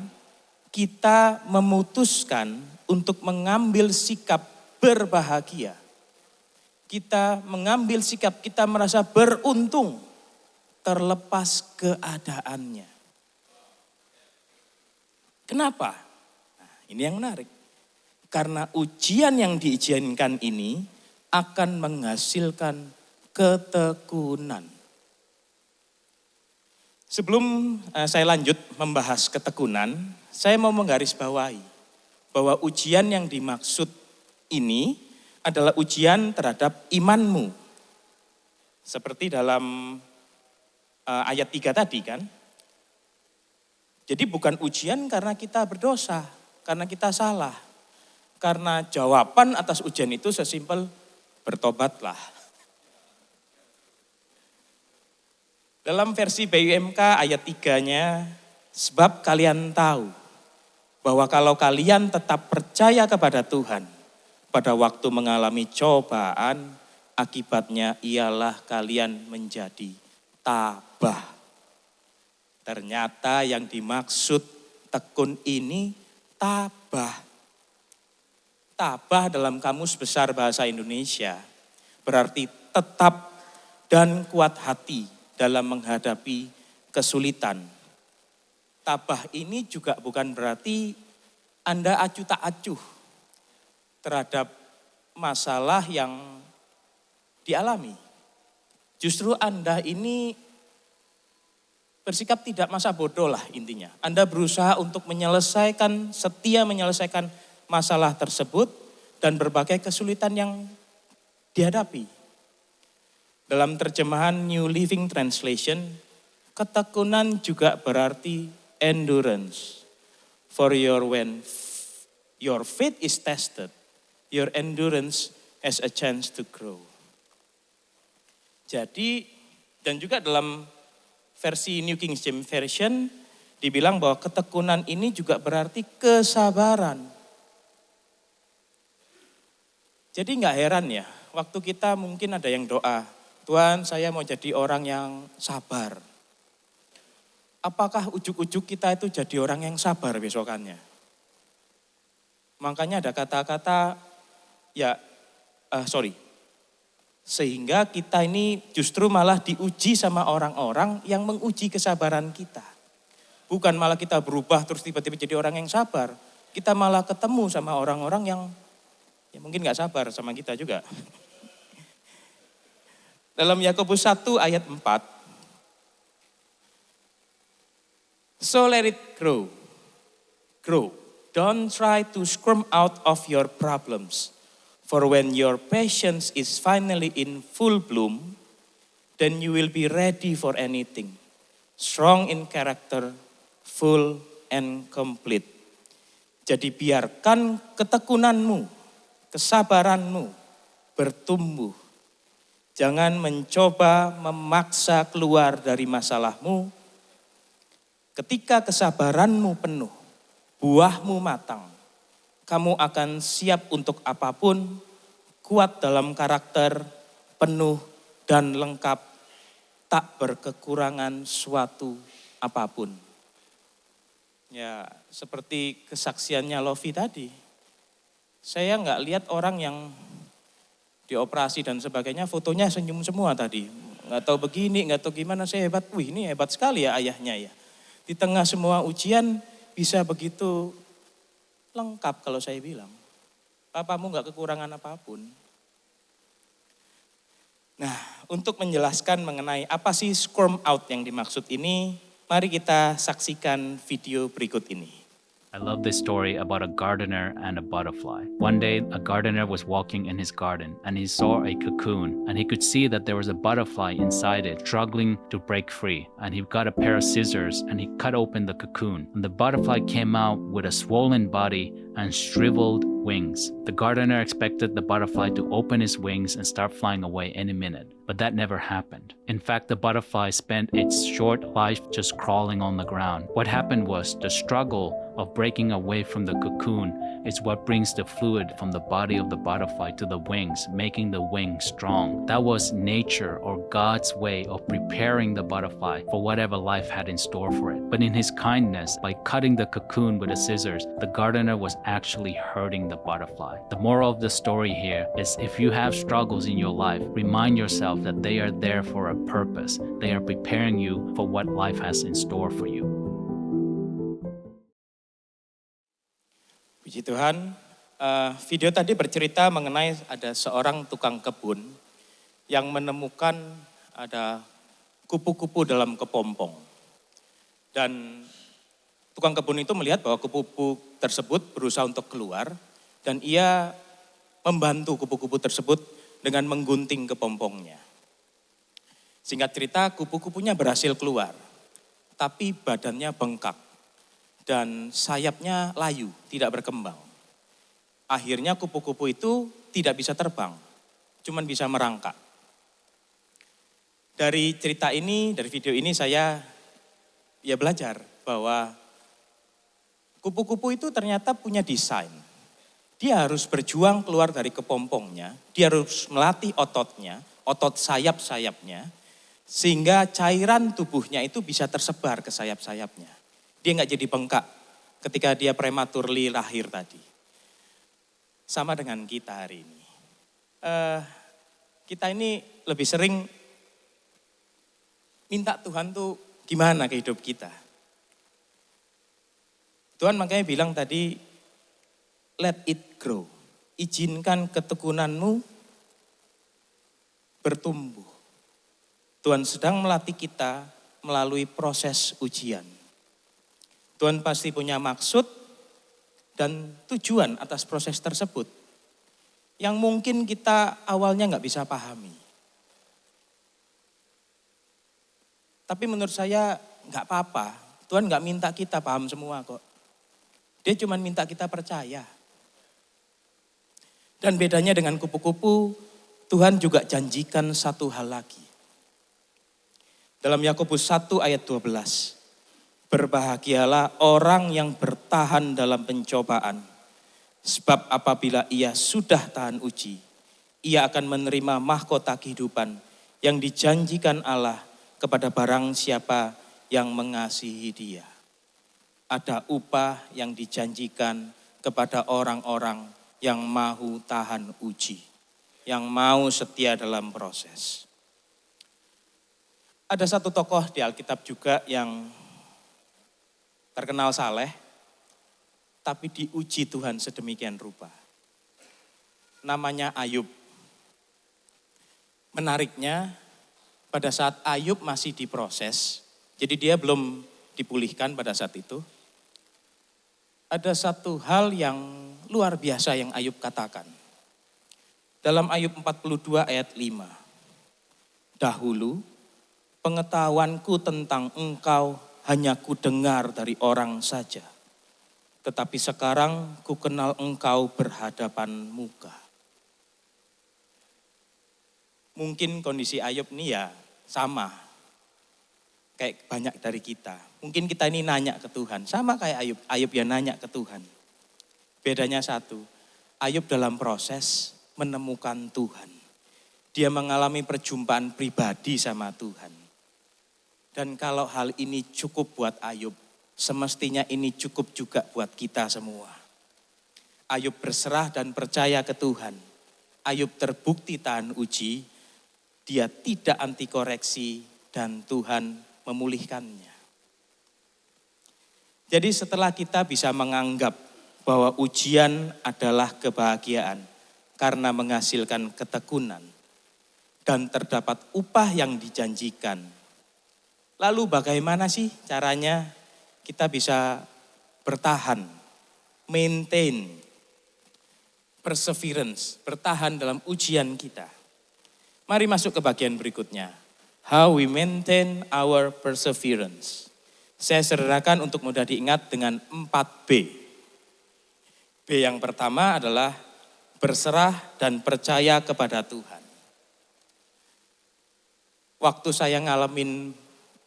Speaker 11: kita memutuskan untuk mengambil sikap berbahagia. Kita mengambil sikap, kita merasa beruntung terlepas keadaannya. Kenapa? Nah, ini yang menarik. Karena ujian yang diizinkan ini akan menghasilkan ketekunan. Sebelum saya lanjut membahas ketekunan, saya mau menggarisbawahi bahwa ujian yang dimaksud ini adalah ujian terhadap imanmu. Seperti dalam ayat 3 tadi kan. Jadi bukan ujian karena kita berdosa, karena kita salah. Karena jawaban atas ujian itu sesimpel bertobatlah. Dalam versi BUMK ayat 3-nya, sebab kalian tahu bahwa kalau kalian tetap percaya kepada Tuhan, pada waktu mengalami cobaan, akibatnya ialah kalian menjadi tabah. Ternyata yang dimaksud tekun ini tabah. Tabah dalam Kamus Besar Bahasa Indonesia berarti tetap dan kuat hati dalam menghadapi kesulitan. Tabah ini juga bukan berarti Anda acuh tak acuh terhadap masalah yang dialami. Justru Anda ini bersikap tidak masa bodoh lah intinya. Anda berusaha untuk setia menyelesaikan masalah tersebut dan berbagai kesulitan yang dihadapi. Dalam terjemahan New Living Translation, ketekunan juga berarti endurance. For when your faith is tested, your endurance has a chance to grow. Jadi, dan juga dalam versi New King James Version, dibilang bahwa ketekunan ini juga berarti kesabaran. Jadi nggak heran ya, waktu kita mungkin ada yang doa, Tuhan saya mau jadi orang yang sabar. Apakah ujuk-ujuk kita itu jadi orang yang sabar besokannya? Makanya ada kata-kata, sehingga kita ini justru malah diuji sama orang-orang yang menguji kesabaran kita. Bukan malah kita berubah terus tiba-tiba jadi orang yang sabar. Kita malah ketemu sama orang-orang yang mungkin gak sabar sama kita juga. Dalam Yakobus 1 ayat 4. So let it grow. Grow. Don't try to squirm out of your problems. For when your patience is finally in full bloom, then you will be ready for anything. Strong in character, full and complete. Jadi biarkan ketekunanmu, kesabaranmu bertumbuh. Jangan mencoba memaksa keluar dari masalahmu. Ketika kesabaranmu penuh, buahmu matang, kamu akan siap untuk apapun, kuat dalam karakter, penuh dan lengkap, tak berkekurangan suatu apapun. Ya, seperti kesaksiannya Lofi tadi. Saya nggak lihat orang yang dioperasi dan sebagainya, fotonya senyum semua tadi. Nggak tahu begini, nggak tahu gimana, saya hebat. Wih, ini hebat sekali ya ayahnya ya. Di tengah semua ujian bisa begitu lengkap kalau saya bilang. Papamu nggak kekurangan apapun. Nah, untuk menjelaskan mengenai apa sih squirm out yang dimaksud ini, mari kita saksikan video berikut ini.
Speaker 12: I love this story about a gardener and a butterfly. One day, a gardener was walking in his garden and he saw a cocoon and he could see that there was a butterfly inside it, struggling to break free. And he got a pair of scissors and he cut open the cocoon. And the butterfly came out with a swollen body and shriveled wings. The gardener expected the butterfly to open his wings and start flying away any minute, but that never happened. In fact, the butterfly spent its short life just crawling on the ground. What happened was the struggle of breaking away from the cocoon is what brings the fluid from the body of the butterfly to the wings, making the wings strong. That was nature or God's way of preparing the butterfly for whatever life had in store for it. But in his kindness, by cutting the cocoon with the scissors, the gardener was actually hurting the butterfly. The moral of the story here is if you have struggles in your life, remind yourself that they are there for a purpose. They are preparing you for what life has in store for you.
Speaker 11: Puji Tuhan, video tadi bercerita mengenai ada seorang tukang kebun yang menemukan ada kupu-kupu dalam kepompong. Dan tukang kebun itu melihat bahwa kupu-kupu tersebut berusaha untuk keluar dan ia membantu kupu-kupu tersebut dengan menggunting kepompongnya. Singkat cerita, kupu-kupunya berhasil keluar, tapi badannya bengkak dan sayapnya layu, tidak berkembang. Akhirnya kupu-kupu itu tidak bisa terbang, cuman bisa merangkak. Dari cerita ini, dari video ini saya belajar bahwa kupu-kupu itu ternyata punya desain. Dia harus berjuang keluar dari kepompongnya, dia harus melatih ototnya, otot sayap-sayapnya, sehingga cairan tubuhnya itu bisa tersebar ke sayap-sayapnya. Dia nggak jadi bengkak ketika dia prematurely lahir tadi. Sama dengan kita hari ini. Kita ini lebih sering minta Tuhan tuh gimana ke hidup kita. Tuhan makanya bilang tadi, let it grow. Izinkan ketekunanmu bertumbuh. Tuhan sedang melatih kita melalui proses ujian. Tuhan pasti punya maksud dan tujuan atas proses tersebut yang mungkin kita awalnya nggak bisa pahami. Tapi menurut saya nggak apa-apa, Tuhan nggak minta kita paham semua kok. Dia cuma minta kita percaya. Dan bedanya dengan kupu-kupu, Tuhan juga janjikan satu hal lagi. Dalam Yakobus 1 ayat 12, berbahagialah orang yang bertahan dalam pencobaan. Sebab apabila ia sudah tahan uji, ia akan menerima mahkota kehidupan yang dijanjikan Allah kepada barang siapa yang mengasihi dia. Ada upah yang dijanjikan kepada orang-orang yang mau tahan uji, yang mau setia dalam proses. Ada satu tokoh di Alkitab juga yang terkenal saleh, tapi diuji Tuhan sedemikian rupa. Namanya Ayub. Menariknya, pada saat Ayub masih diproses, jadi dia belum dipulihkan pada saat itu, ada satu hal yang luar biasa yang Ayub katakan. Dalam Ayub 42 ayat 5, dahulu pengetahuanku tentang engkau hanya ku dengar dari orang saja. Tetapi sekarang ku kenal engkau berhadapan muka. Mungkin kondisi Ayub ini ya sama. Kayak banyak dari kita. Mungkin kita ini nanya ke Tuhan. Sama kayak Ayub. Ayub ya nanya ke Tuhan. Bedanya satu. Ayub dalam proses menemukan Tuhan. Dia mengalami perjumpaan pribadi sama Tuhan. Dan kalau hal ini cukup buat Ayub, semestinya ini cukup juga buat kita semua. Ayub berserah dan percaya ke Tuhan. Ayub terbukti tahan uji, dia tidak anti koreksi dan Tuhan memulihkannya. Jadi setelah kita bisa menganggap bahwa ujian adalah kebahagiaan karena menghasilkan ketekunan dan terdapat upah yang dijanjikan. Lalu bagaimana sih caranya kita bisa bertahan, maintain, perseverance, bertahan dalam ujian kita. Mari masuk ke bagian berikutnya. How we maintain our perseverance. Saya sederhanakan untuk mudah diingat dengan 4B. B yang pertama adalah berserah dan percaya kepada Tuhan. Waktu saya ngalamin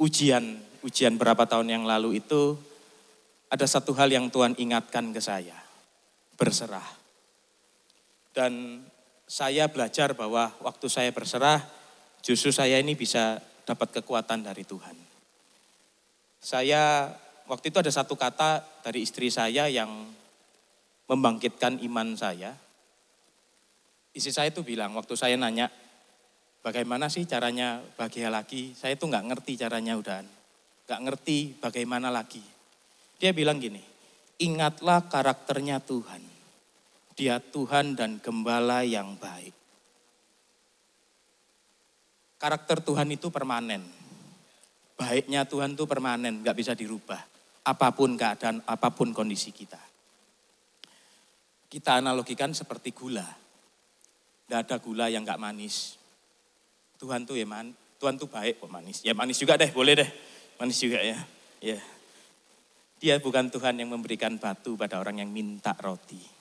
Speaker 11: ujian berapa tahun yang lalu itu, ada satu hal yang Tuhan ingatkan ke saya, berserah. Dan saya belajar bahwa waktu saya berserah, justru saya ini bisa dapat kekuatan dari Tuhan. Saya, waktu itu ada satu kata dari istri saya yang membangkitkan iman saya. Istri saya itu bilang, waktu saya nanya, bagaimana sih caranya bahagia lagi? Saya tuh nggak ngerti caranya udahan. Nggak ngerti bagaimana lagi. Dia bilang gini, ingatlah karakternya Tuhan. Dia Tuhan dan gembala yang baik. Karakter Tuhan itu permanen. Baiknya Tuhan itu permanen, nggak bisa dirubah. Apapun keadaan, apapun kondisi kita. Kita analogikan seperti gula. Nggak ada gula yang nggak manis. Tuhan tuh Tuhan tuh baik kok manis. Ya manis juga deh, boleh deh. Manis juga ya. Ya. Dia bukan Tuhan yang memberikan batu pada orang yang minta roti.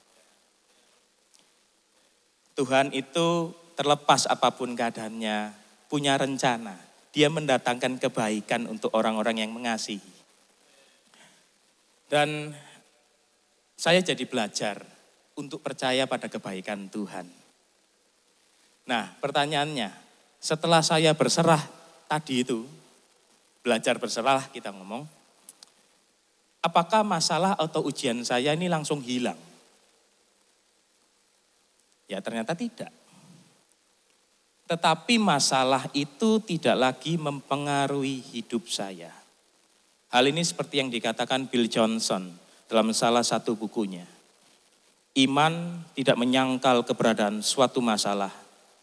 Speaker 11: Tuhan itu terlepas apapun keadaannya, punya rencana. Dia mendatangkan kebaikan untuk orang-orang yang mengasihi. Dan saya jadi belajar untuk percaya pada kebaikan Tuhan. Nah, pertanyaannya, setelah saya berserah tadi itu, belajar berserah kita ngomong, apakah masalah atau ujian saya ini langsung hilang? Ya ternyata tidak. Tetapi masalah itu tidak lagi mempengaruhi hidup saya. Hal ini seperti yang dikatakan Bill Johnson dalam salah satu bukunya. Iman tidak menyangkal keberadaan suatu masalah,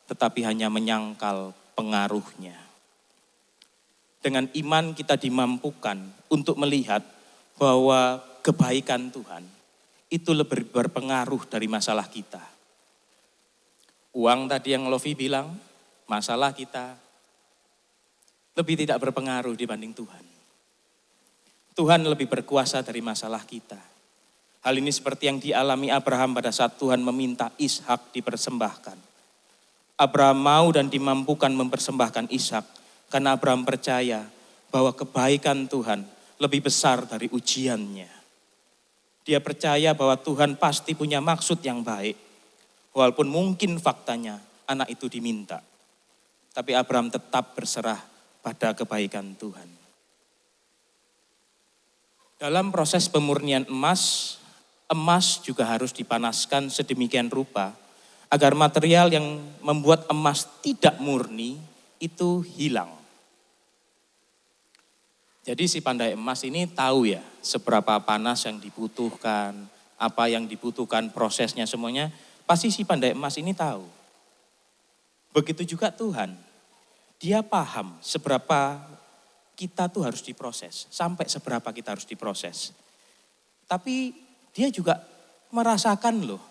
Speaker 11: tetapi hanya menyangkal pengaruhnya. dengan iman kita dimampukan untuk melihat bahwa kebaikan Tuhan itu lebih berpengaruh dari masalah kita. Uang tadi yang Lofi bilang, masalah kita lebih tidak berpengaruh dibanding Tuhan. Tuhan lebih berkuasa dari masalah kita. Hal ini seperti yang dialami Abraham pada saat Tuhan meminta Ishak dipersembahkan. Abraham mau dan dimampukan mempersembahkan Ishak karena Abraham percaya bahwa kebaikan Tuhan lebih besar dari ujiannya. Dia percaya bahwa Tuhan pasti punya maksud yang baik, walaupun mungkin faktanya anak itu diminta. Tapi Abraham tetap berserah pada kebaikan Tuhan. Dalam proses pemurnian emas, emas juga harus dipanaskan sedemikian rupa agar material yang membuat emas tidak murni itu hilang. Jadi si pandai emas ini tahu ya seberapa panas yang dibutuhkan, apa yang dibutuhkan prosesnya semuanya, pasti si pandai emas ini tahu. Begitu juga Tuhan, dia paham seberapa kita tuh harus diproses, sampai seberapa kita harus diproses. Tapi dia juga merasakan loh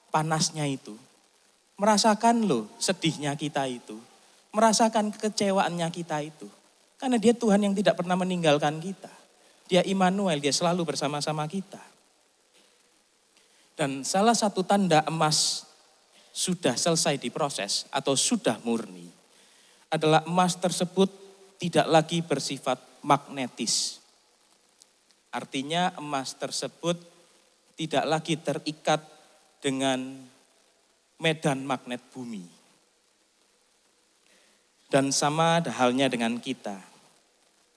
Speaker 11: panasnya itu, merasakan loh sedihnya kita itu, merasakan kekecewaannya kita itu. Karena dia Tuhan yang tidak pernah meninggalkan kita. Dia Immanuel, dia selalu bersama-sama kita. Dan salah satu tanda emas sudah selesai diproses atau sudah murni adalah emas tersebut tidak lagi bersifat magnetis. Artinya emas tersebut tidak lagi terikat dengan medan magnet bumi. Dan sama halnya dengan kita.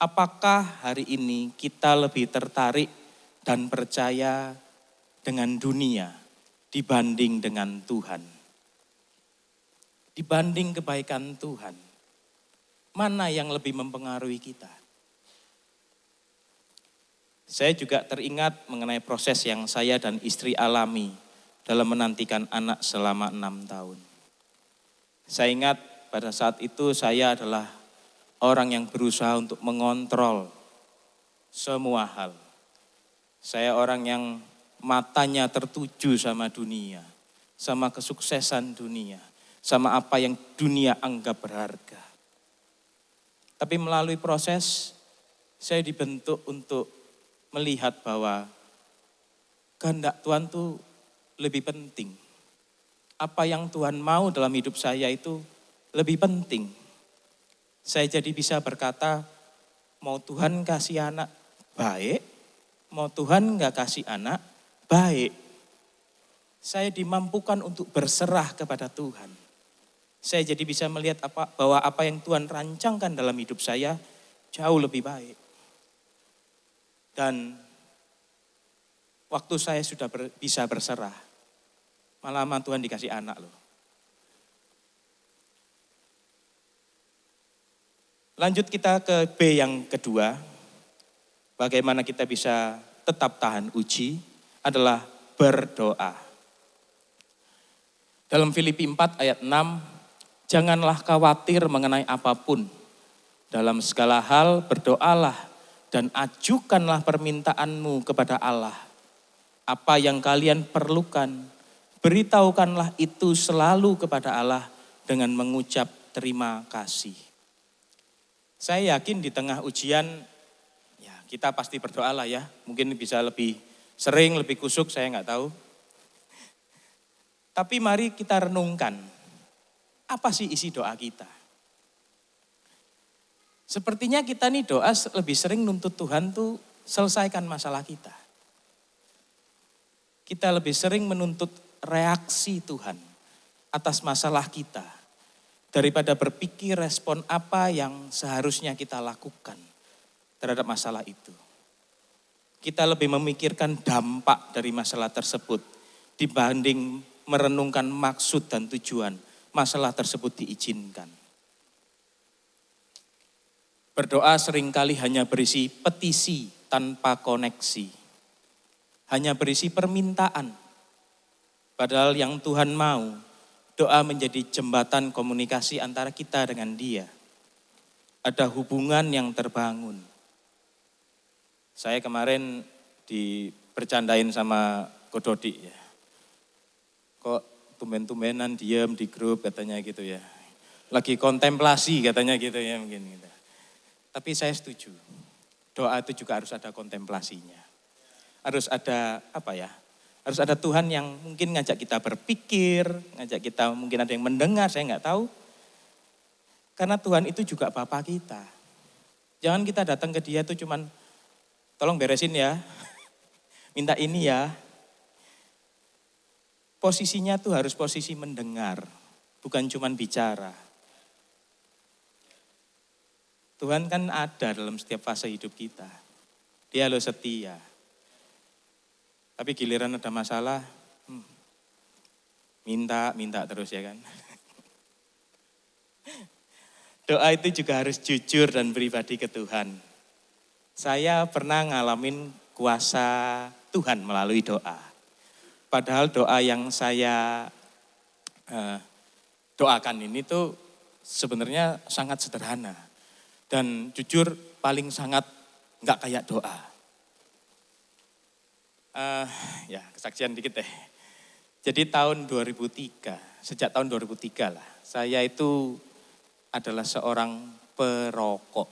Speaker 11: Apakah hari ini kita lebih tertarik dan percaya dengan dunia dibanding dengan Tuhan? Dibanding kebaikan Tuhan. Mana yang lebih mempengaruhi kita? Saya juga teringat mengenai proses yang saya dan istri alami dalam menantikan anak selama 6 tahun. Saya ingat pada saat itu saya adalah orang yang berusaha untuk mengontrol semua hal. Saya orang yang matanya tertuju sama dunia, sama kesuksesan dunia, sama apa yang dunia anggap berharga. Tapi melalui proses, saya dibentuk untuk melihat bahwa kehendak Tuhan itu lebih penting. Apa yang Tuhan mau dalam hidup saya itu lebih penting. Saya jadi bisa berkata, mau Tuhan kasih anak baik, mau Tuhan gak kasih anak baik. Saya dimampukan untuk berserah kepada Tuhan. Saya jadi bisa melihat bahwa apa yang Tuhan rancangkan dalam hidup saya jauh lebih baik. Dan waktu saya sudah bisa berserah, malah Tuhan dikasih anak loh. Lanjut kita ke B yang kedua. Bagaimana kita bisa tetap tahan uji adalah berdoa. Dalam Filipi 4 ayat 6, janganlah khawatir mengenai apapun. Dalam segala hal berdoalah dan ajukanlah permintaanmu kepada Allah. Apa yang kalian perlukan, beritahukanlah itu selalu kepada Allah dengan mengucap terima kasih. Saya yakin di tengah ujian, ya kita pasti berdoalah ya. Mungkin bisa lebih sering, lebih kusuk, saya nggak tahu. Tapi mari kita renungkan. Apa sih isi doa kita? Sepertinya kita nih doa lebih sering nuntut Tuhan tuh selesaikan masalah kita. Kita lebih sering menuntut reaksi Tuhan atas masalah kita. Daripada berpikir respon apa yang seharusnya kita lakukan terhadap masalah itu. Kita lebih memikirkan dampak dari masalah tersebut dibanding merenungkan maksud dan tujuan masalah tersebut diizinkan. Berdoa seringkali hanya berisi petisi tanpa koneksi. Hanya berisi permintaan. Padahal yang Tuhan mau, doa menjadi jembatan komunikasi antara kita dengan Dia. ada hubungan yang terbangun. Saya kemarin dibercandain sama Kododi ya. Kok tumben-tumbenan diem di grup katanya gitu ya. Lagi kontemplasi katanya gitu ya mungkin gitu. Tapi saya setuju. Doa itu juga harus ada kontemplasinya. Harus ada apa ya? Harus ada Tuhan yang mungkin ngajak kita berpikir, ngajak kita mungkin ada yang mendengar, saya nggak tahu. Karena Tuhan itu juga Bapa kita. Jangan kita datang ke dia itu cuman, tolong beresin ya, minta ini ya. Posisinya tuh harus posisi mendengar, bukan cuman bicara. Tuhan kan ada dalam setiap fase hidup kita. Dia lo setia. Tapi giliran ada masalah, minta terus ya kan. Doa itu juga harus jujur dan pribadi ke Tuhan. Saya pernah ngalamin kuasa Tuhan melalui doa. Padahal doa yang saya doakan ini tuh sebenarnya sangat sederhana. Dan jujur paling sangat nggak kayak doa. Ya kesaksian dikit deh. Jadi tahun 2003, sejak tahun 2003 lah, saya itu adalah seorang perokok.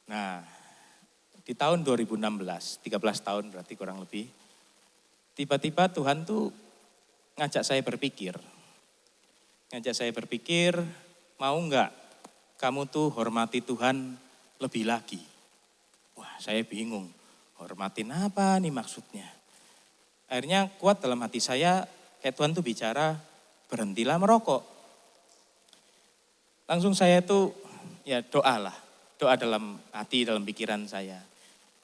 Speaker 11: Nah, di tahun 2016, 13 tahun berarti kurang lebih, tiba-tiba Tuhan tuh ngajak saya berpikir. Ngajak saya berpikir, mau nggak kamu tuh hormati Tuhan lebih lagi? Wah, saya bingung. Hormatin apa nih maksudnya? Akhirnya kuat dalam hati saya, kayak Tuhan tuh bicara, berhentilah merokok. Langsung saya tuh ya doa dalam hati, dalam pikiran saya.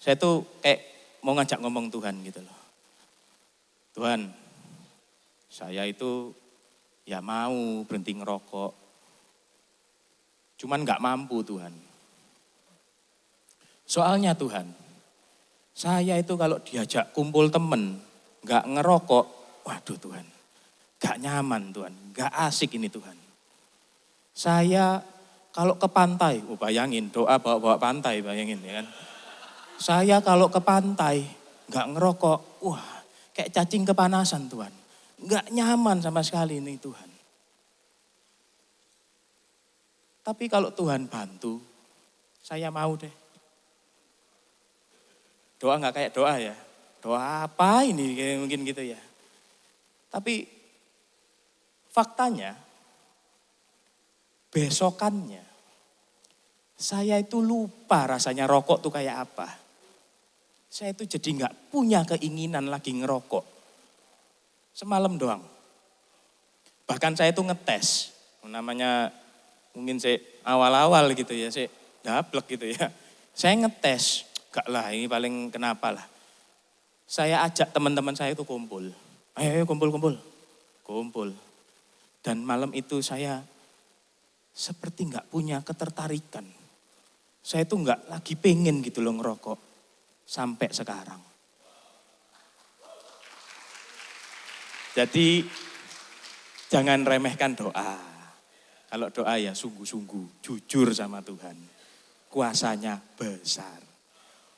Speaker 11: Saya tuh kayak mau ngajak ngomong Tuhan gitu loh. Tuhan, saya itu ya mau berhenti ngerokok. Cuman gak mampu Tuhan. Soalnya Tuhan, saya itu kalau diajak kumpul temen, gak ngerokok, waduh Tuhan, gak nyaman Tuhan, gak asik ini Tuhan. Saya kalau ke pantai, bayangin doa bawa-bawa pantai, bayangin ya kan. Saya kalau ke pantai, gak ngerokok, wah kayak cacing kepanasan Tuhan. Gak nyaman sama sekali ini Tuhan. Tapi kalau Tuhan bantu, saya mau deh. Doa gak kayak doa ya. Doa apa ini kayak mungkin gitu ya. Tapi faktanya besokannya saya itu lupa rasanya rokok tuh kayak apa. Saya itu jadi gak punya keinginan lagi ngerokok. Semalam doang. Bahkan saya itu ngetes. Namanya mungkin saya awal-awal gitu ya. Saya dablek gitu ya. Saya ngetes. Gak lah, ini paling kenapa lah. Saya ajak teman-teman saya itu kumpul. Ayo kumpul. Dan malam itu saya seperti gak punya ketertarikan. Saya tuh gak lagi pengen gitu loh ngerokok. Sampai sekarang. Jadi jangan remehkan doa. Kalau doa ya sungguh-sungguh, jujur sama Tuhan. Kuasanya besar.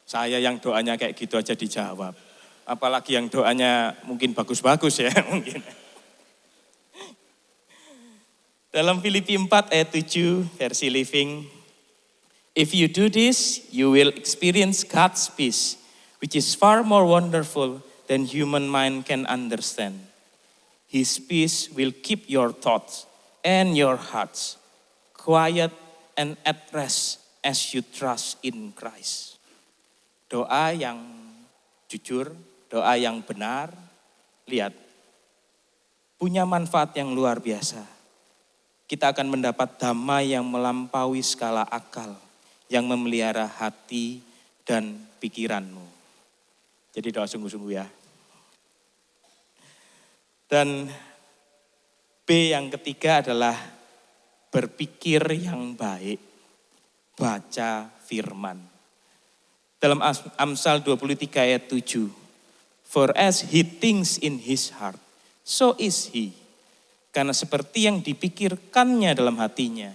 Speaker 11: Saya yang doanya kayak gitu aja dijawab. Apalagi yang doanya mungkin bagus-bagus ya mungkin. Dalam Filipi 4 ayat 7 versi Living. If you do this, you will experience God's peace, which is far more wonderful than human mind can understand. His peace will keep your thoughts and your hearts quiet and at rest as you trust in Christ. Doa yang jujur, doa yang benar, lihat, punya manfaat yang luar biasa. Kita akan mendapat damai yang melampaui skala akal, yang memelihara hati dan pikiranmu. Jadi doa sungguh-sungguh ya. Dan B yang ketiga adalah berpikir yang baik, baca firman. Dalam Amsal 23 ayat 7. For as he thinks in his heart, so is he. Karena seperti yang dipikirkannya dalam hatinya,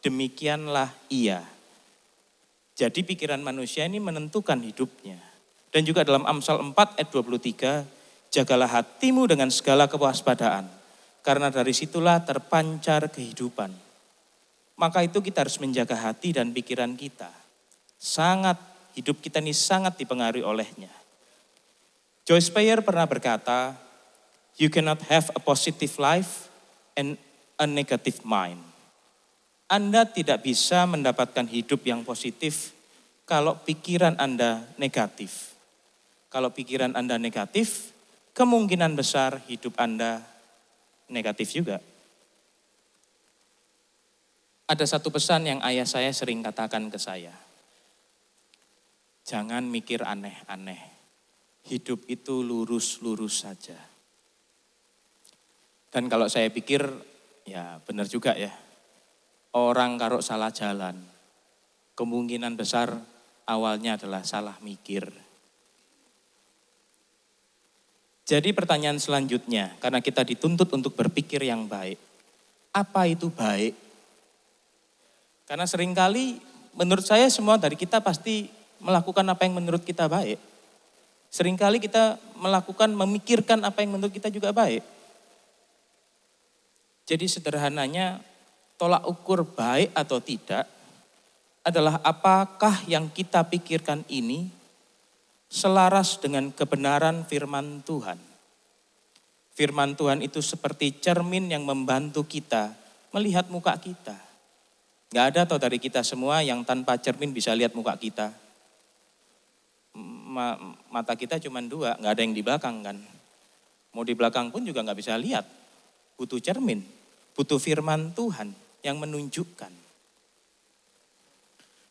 Speaker 11: demikianlah ia. Jadi pikiran manusia ini menentukan hidupnya. Dan juga dalam Amsal 4 ayat 23, jagalah hatimu dengan segala kewaspadaan, karena dari situlah terpancar kehidupan. Maka itu kita harus menjaga hati dan pikiran kita. Hidup kita ini sangat dipengaruhi olehnya. Joyce Meyer pernah berkata, you cannot have a positive life and a negative mind. Anda tidak bisa mendapatkan hidup yang positif kalau pikiran Anda negatif. Kalau pikiran Anda negatif, kemungkinan besar hidup Anda negatif juga. Ada satu pesan yang ayah saya sering katakan ke saya. Jangan mikir aneh-aneh. Hidup itu lurus-lurus saja. Dan kalau saya pikir, ya benar juga ya. Orang kalau salah jalan, kemungkinan besar awalnya adalah salah mikir. Jadi pertanyaan selanjutnya, karena kita dituntut untuk berpikir yang baik. Apa itu baik? Karena seringkali menurut saya semua dari kita pasti melakukan apa yang menurut kita baik. Seringkali kita memikirkan apa yang menurut kita juga baik. Jadi sederhananya tolak ukur baik atau tidak adalah apakah yang kita pikirkan ini selaras dengan kebenaran firman Tuhan. Firman Tuhan itu seperti cermin yang membantu kita melihat muka kita. Gak ada atau dari kita semua yang tanpa cermin bisa lihat muka kita. Mata kita cuma dua, gak ada yang di belakang kan. Mau di belakang pun juga gak bisa lihat. Butuh cermin, butuh firman Tuhan yang menunjukkan.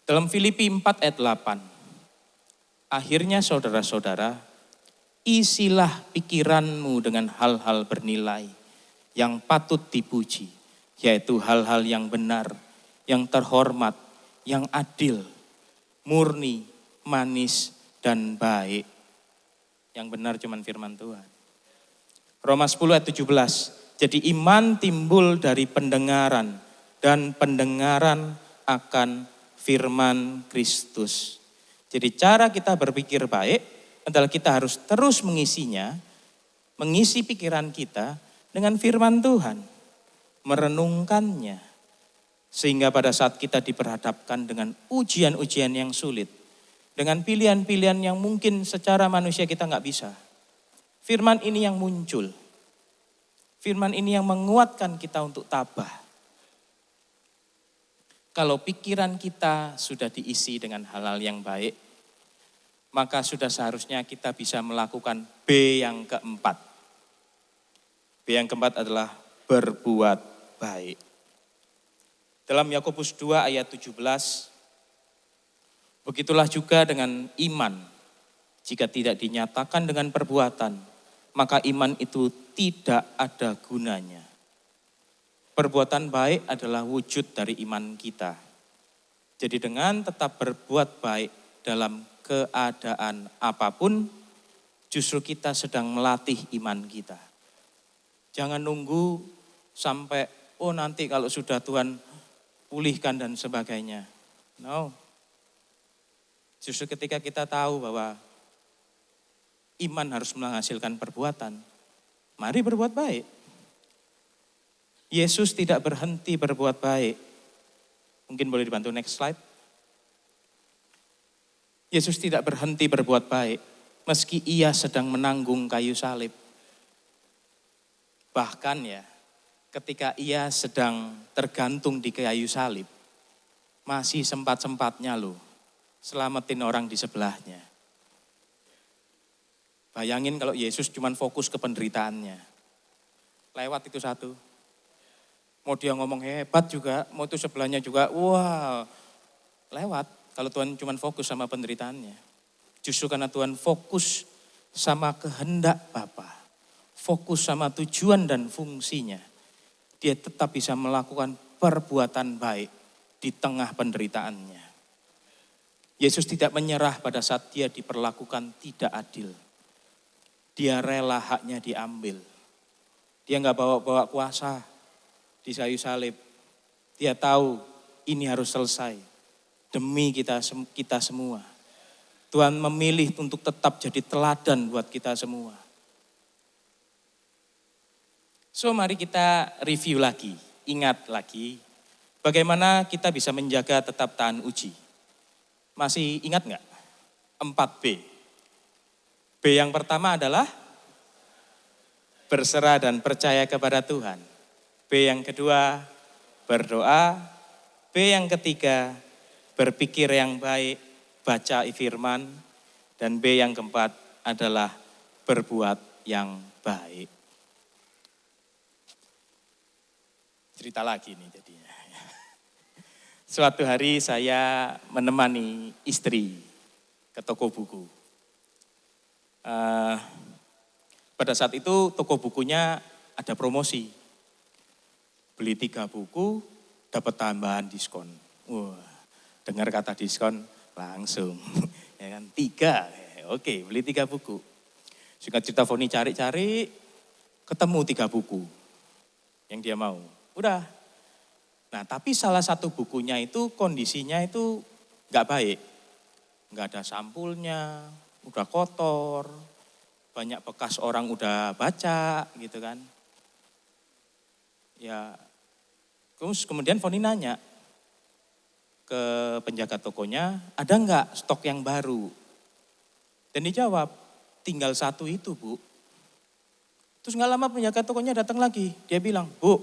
Speaker 11: Dalam Filipi 4 ayat 8. Akhirnya saudara-saudara, isilah pikiranmu dengan hal-hal bernilai yang patut dipuji, yaitu hal-hal yang benar, yang terhormat, yang adil, murni, manis, dan baik. Yang benar cuman firman Tuhan. Roma 10 ayat 17, jadi iman timbul dari pendengaran, dan pendengaran akan firman Kristus. Jadi cara kita berpikir baik adalah kita harus terus mengisinya, mengisi pikiran kita dengan firman Tuhan, merenungkannya. Sehingga pada saat kita diperhadapkan dengan ujian-ujian yang sulit, dengan pilihan-pilihan yang mungkin secara manusia kita nggak bisa. Firman ini yang muncul. Firman ini yang menguatkan kita untuk tabah. Kalau pikiran kita sudah diisi dengan hal-hal yang baik, maka sudah seharusnya kita bisa melakukan B yang keempat. B yang keempat adalah berbuat baik. Dalam Yakobus 2 ayat 17, begitulah juga dengan iman. Jika tidak dinyatakan dengan perbuatan, maka iman itu tidak ada gunanya. Perbuatan baik adalah wujud dari iman kita. Jadi dengan tetap berbuat baik dalam keadaan apapun, justru kita sedang melatih iman kita. Jangan nunggu sampai, nanti kalau sudah Tuhan pulihkan dan sebagainya. No. Justru ketika kita tahu bahwa iman harus menghasilkan perbuatan, mari berbuat baik. Yesus tidak berhenti berbuat baik. Mungkin boleh dibantu next slide. Yesus tidak berhenti berbuat baik meski ia sedang menanggung kayu salib. Bahkan ya, ketika ia sedang tergantung di kayu salib, masih sempat-sempatnya loh selamatin orang di sebelahnya. Bayangin kalau Yesus cuma fokus ke penderitaannya. Lewat itu satu. Mau dia ngomong hebat juga, mau itu sebelahnya juga, wah lewat. Kalau Tuhan cuma fokus sama penderitaannya. Justru karena Tuhan fokus sama kehendak Bapa, fokus sama tujuan dan fungsinya, dia tetap bisa melakukan perbuatan baik di tengah penderitaannya. Yesus tidak menyerah pada saat dia diperlakukan tidak adil. Dia rela haknya diambil. Dia nggak bawa-bawa kuasa di kayu salib. Dia tahu ini harus selesai demi kita semua. Tuhan memilih untuk tetap jadi teladan buat kita semua. So mari kita review lagi, ingat lagi bagaimana kita bisa menjaga tetap tahan uji. Masih ingat nggak? 4B. B yang pertama adalah berserah dan percaya kepada Tuhan. B yang kedua berdoa. B yang ketiga berpikir yang baik, baca firman. Dan B yang keempat adalah berbuat yang baik. Cerita lagi nih jadinya. Suatu hari saya menemani istri ke toko buku. Pada saat itu toko bukunya ada promosi. Beli 3 buku dapat tambahan diskon. Wah, dengar kata diskon langsung. Ya kan, 3. Oke, beli 3 buku. Singkat cerita Foni cari-cari, ketemu 3 buku yang dia mau. Udah. Nah, tapi salah satu bukunya itu kondisinya itu nggak baik. Nggak ada sampulnya, udah kotor, banyak bekas orang udah baca gitu kan. Ya, terus kemudian Foni nanya ke penjaga tokonya, ada nggak stok yang baru? Dan dijawab, tinggal 1 itu Bu. Terus nggak lama penjaga tokonya datang lagi, dia bilang, Bu,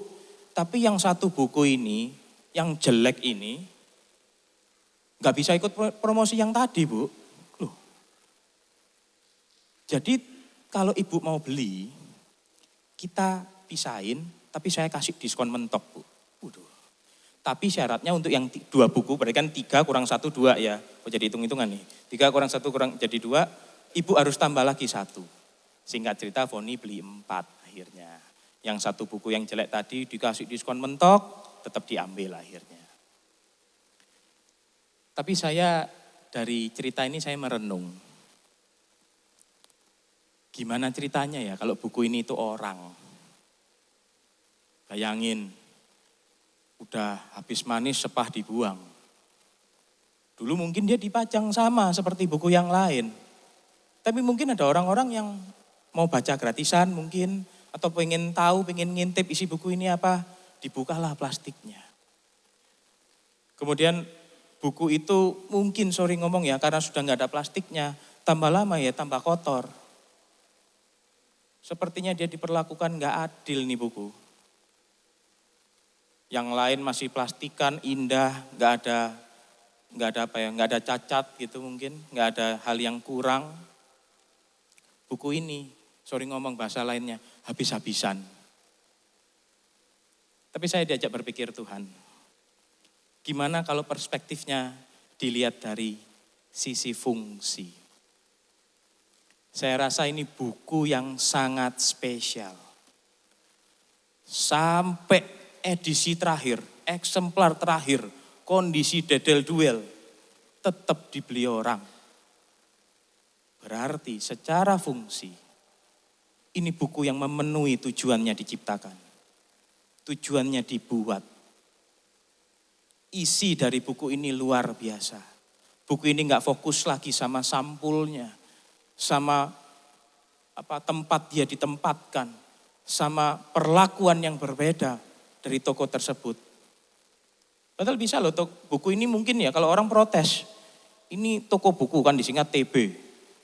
Speaker 11: tapi yang 1 buku ini, yang jelek ini, nggak bisa ikut promosi yang tadi Bu. Loh. Jadi kalau Ibu mau beli, kita pisahin, tapi saya kasih diskon mentok Bu. Waduh. Tapi syaratnya untuk yang 2 buku, berarti kan 3 kurang 1, 2 ya. Oh jadi hitung-hitungan nih. 3 kurang 1 kurang jadi 2, Ibu harus tambah lagi 1. Singkat cerita Foni beli 4 akhirnya. Yang 1 buku yang jelek tadi dikasih diskon mentok, tetap diambil akhirnya. Tapi saya dari cerita ini saya merenung. Gimana ceritanya ya kalau buku ini itu orang. Bayangin, udah habis manis sepah dibuang. Dulu mungkin dia dipajang sama seperti buku yang lain. Tapi mungkin ada orang-orang yang mau baca gratisan mungkin, atau pengen tahu, pengen ngintip isi buku ini apa, dibukalah plastiknya. Kemudian buku itu mungkin sorry ngomong ya, karena sudah nggak ada plastiknya, tambah lama ya tambah kotor. Sepertinya dia diperlakukan nggak adil nih buku. Yang lain masih plastikan, indah, nggak ada cacat gitu mungkin, nggak ada hal yang kurang. Buku ini, sorry ngomong bahasa lainnya, habis-habisan. Tapi saya diajak berpikir Tuhan, gimana kalau perspektifnya dilihat dari sisi fungsi? Saya rasa ini buku yang sangat spesial. Sampai edisi terakhir, eksemplar terakhir, kondisi dedel duel, tetap dibeli orang. Berarti secara fungsi, ini buku yang memenuhi tujuannya diciptakan. Tujuannya dibuat. Isi dari buku ini luar biasa. Buku ini gak fokus lagi sama sampulnya, sama tempat dia ditempatkan, sama perlakuan yang berbeda dari toko tersebut. Padahal bisa loh, buku ini mungkin ya kalau orang protes, ini toko buku kan disingkat TB.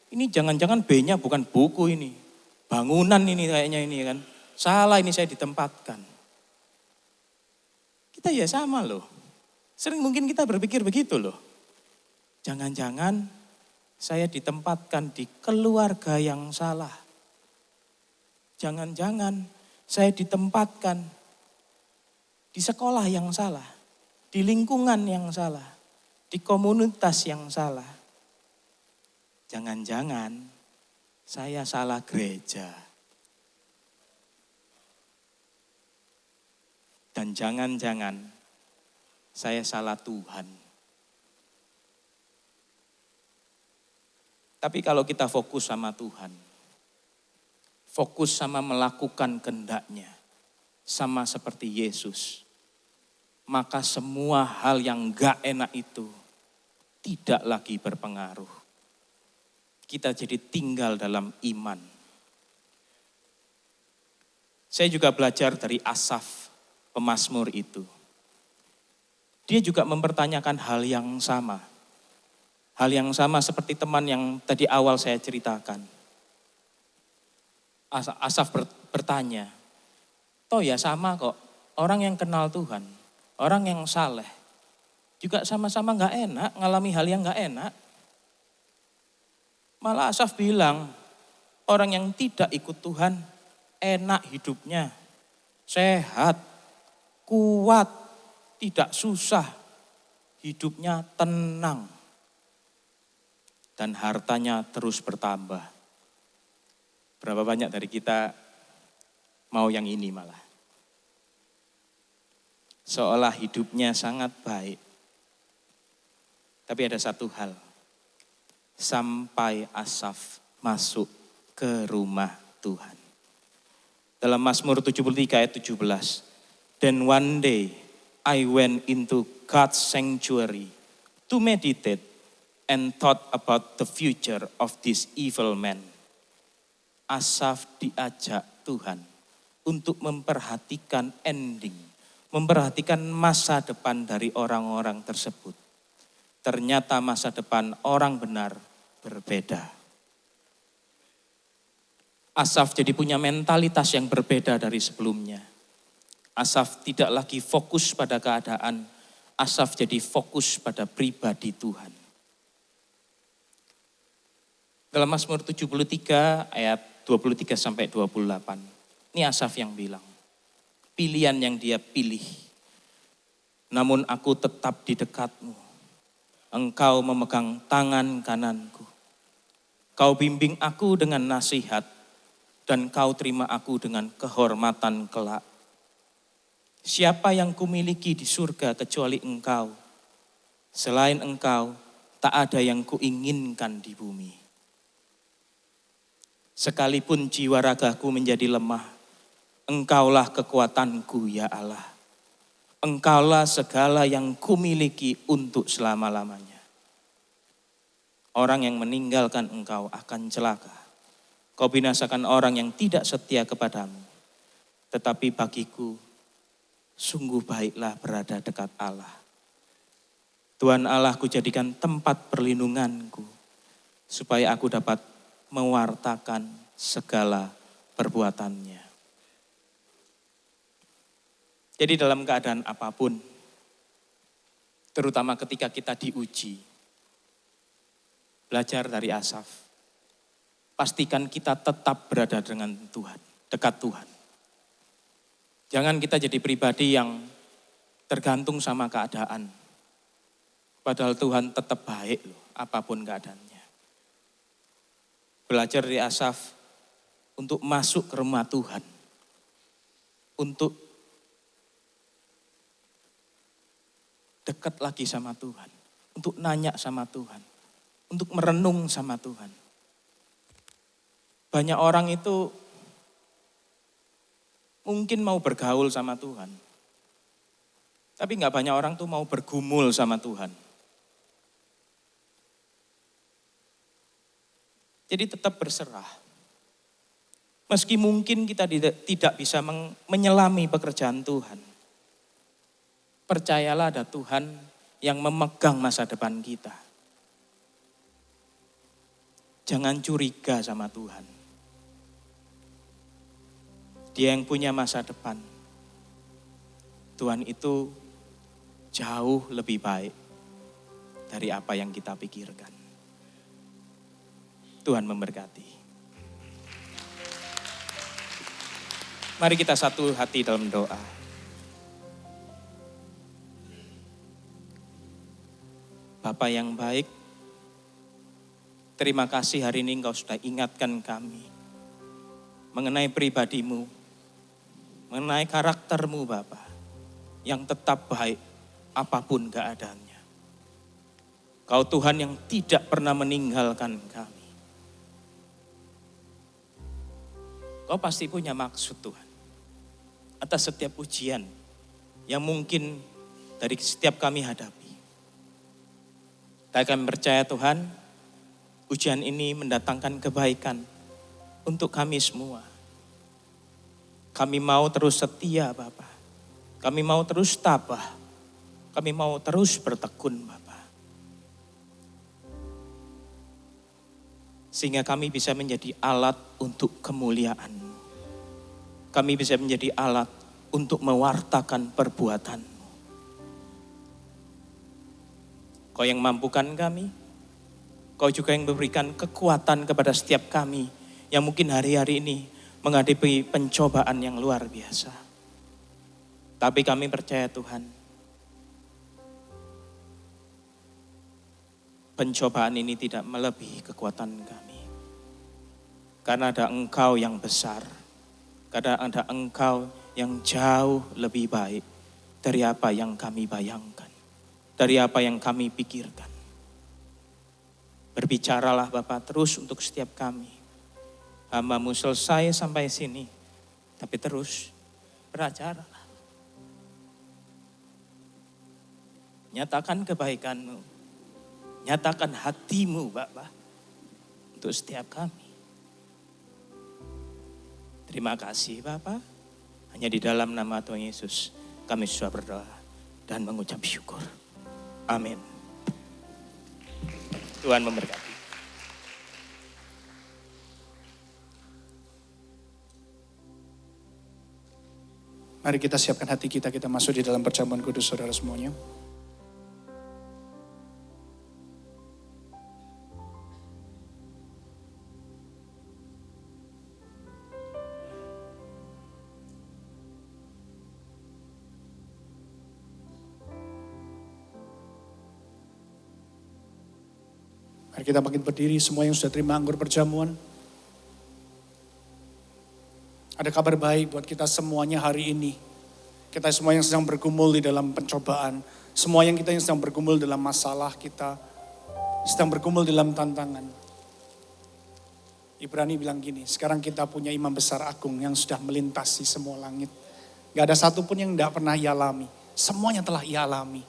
Speaker 11: Ini jangan-jangan B-nya bukan buku ini, bangunan ini kayaknya ini kan. Salah ini saya ditempatkan. Kita ya sama loh. Sering mungkin kita berpikir begitu loh. Jangan-jangan saya ditempatkan di keluarga yang salah. Jangan-jangan saya ditempatkan di sekolah yang salah, di lingkungan yang salah, di komunitas yang salah. Jangan-jangan saya salah gereja. Dan jangan-jangan saya salah Tuhan. Tapi kalau kita fokus sama Tuhan, fokus sama melakukan kehendak-Nya, sama seperti Yesus, maka semua hal yang gak enak itu tidak lagi berpengaruh. Kita jadi tinggal dalam iman. Saya juga belajar dari Asaf, pemazmur itu. Dia juga mempertanyakan hal yang sama. Hal yang sama seperti teman yang tadi awal saya ceritakan. Asaf bertanya, toh ya sama kok, orang yang kenal Tuhan, orang yang saleh, juga sama-sama gak enak, ngalami hal yang gak enak. Malah Asaf bilang, orang yang tidak ikut Tuhan, enak hidupnya, sehat, kuat, tidak susah, hidupnya tenang. Dan hartanya terus bertambah. Berapa banyak dari kita mau yang ini malah. Seolah hidupnya sangat baik. Tapi ada satu hal. Sampai Asaf masuk ke rumah Tuhan. Dalam Mazmur 73 ayat 17. Then one day I went into God's sanctuary to meditate and thought about the future of this evil man. Asaf diajak Tuhan untuk memperhatikan ending, memperhatikan masa depan dari orang-orang tersebut. Ternyata masa depan orang benar berbeda. Asaf jadi punya mentalitas yang berbeda dari sebelumnya. Asaf tidak lagi fokus pada keadaan, Asaf jadi fokus pada pribadi Tuhan. Dalam Mazmur 73 ayat 23 sampai 28. Ini Asaf yang bilang, pilihan yang dia pilih. Namun aku tetap di dekatmu. Engkau memegang tangan kananku. Kau bimbing aku dengan nasihat dan kau terima aku dengan kehormatan kelak. Siapa yang kumiliki di surga kecuali engkau? Selain engkau, tak ada yang kuinginkan di bumi. Sekalipun jiwa ragaku menjadi lemah, engkaulah kekuatanku ya Allah. Engkaulah segala yang kumiliki untuk selama-lamanya. Orang yang meninggalkan engkau akan celaka. Kau binasakan orang yang tidak setia kepadamu. Tetapi bagiku, sungguh baiklah berada dekat Allah. Tuhan Allahku jadikan tempat perlindunganku, supaya aku dapat mewartakan segala perbuatannya. Jadi dalam keadaan apapun, terutama ketika kita diuji, belajar dari Asaf, pastikan kita tetap berada dengan Tuhan, dekat Tuhan. Jangan kita jadi pribadi yang tergantung sama keadaan. Padahal Tuhan tetap baik loh, apapun keadaannya. Belajar dari Asaf untuk masuk ke rumah Tuhan. Untuk dekat lagi sama Tuhan. Untuk nanya sama Tuhan. Untuk merenung sama Tuhan. Banyak orang itu mungkin mau bergaul sama Tuhan. Tapi gak banyak orang tuh mau bergumul sama Tuhan. Jadi tetap berserah. Meski mungkin kita tidak bisa menyelami pekerjaan Tuhan. Percayalah ada Tuhan yang memegang masa depan kita. Jangan curiga sama Tuhan. Dia yang punya masa depan. Tuhan itu jauh lebih baik dari apa yang kita pikirkan. Tuhan memberkati. Mari kita satu hati dalam doa. Bapa yang baik, terima kasih hari ini Engkau sudah ingatkan kami mengenai pribadimu, mengenai karaktermu Bapa, yang tetap baik apapun keadaannya. Kau Tuhan yang tidak pernah meninggalkan kami. Kau pasti punya maksud Tuhan atas setiap ujian yang mungkin dari setiap kami hadapi. Dan kami percaya Tuhan, ujian ini mendatangkan kebaikan untuk kami semua. Kami mau terus setia Bapa. Kami mau terus tabah. Kami mau terus bertekun Bapa. Sehingga kami bisa menjadi alat untuk kemuliaan-Mu. Kami bisa menjadi alat untuk mewartakan perbuatan-Mu. Kau yang mampukan kami, Kau juga yang memberikan kekuatan kepada setiap kami yang mungkin hari-hari ini menghadapi pencobaan yang luar biasa. Tapi kami percaya Tuhan, pencobaan ini tidak melebihi kekuatan kami. Karena ada Engkau yang besar, karena ada Engkau yang jauh lebih baik dari apa yang kami bayangkan, dari apa yang kami pikirkan. Berbicaralah Bapa terus untuk setiap kami. Hamba-Mu selesai sampai sini, tapi terus beracaralah. Nyatakan kebaikan-Mu, nyatakan hati-Mu Bapa untuk setiap kami. Terima kasih Bapa, hanya di dalam nama Tuhan Yesus kami sudah berdoa dan mengucap syukur. Amin. Tuhan memberkati.
Speaker 13: Mari kita siapkan hati kita masuk di dalam perjamuan kudus saudara semuanya. Mari kita bangkit berdiri, semua yang sudah terima anggur perjamuan. Ada kabar baik buat kita semuanya hari ini. Kita semua yang sedang bergumul di dalam pencobaan. Semua yang sedang bergumul dalam masalah kita. Sedang bergumul dalam tantangan. Ibrani bilang gini, sekarang kita punya imam besar agung yang sudah melintasi semua langit. Gak ada satupun yang tidak pernah ia alami. Semuanya telah ia alami.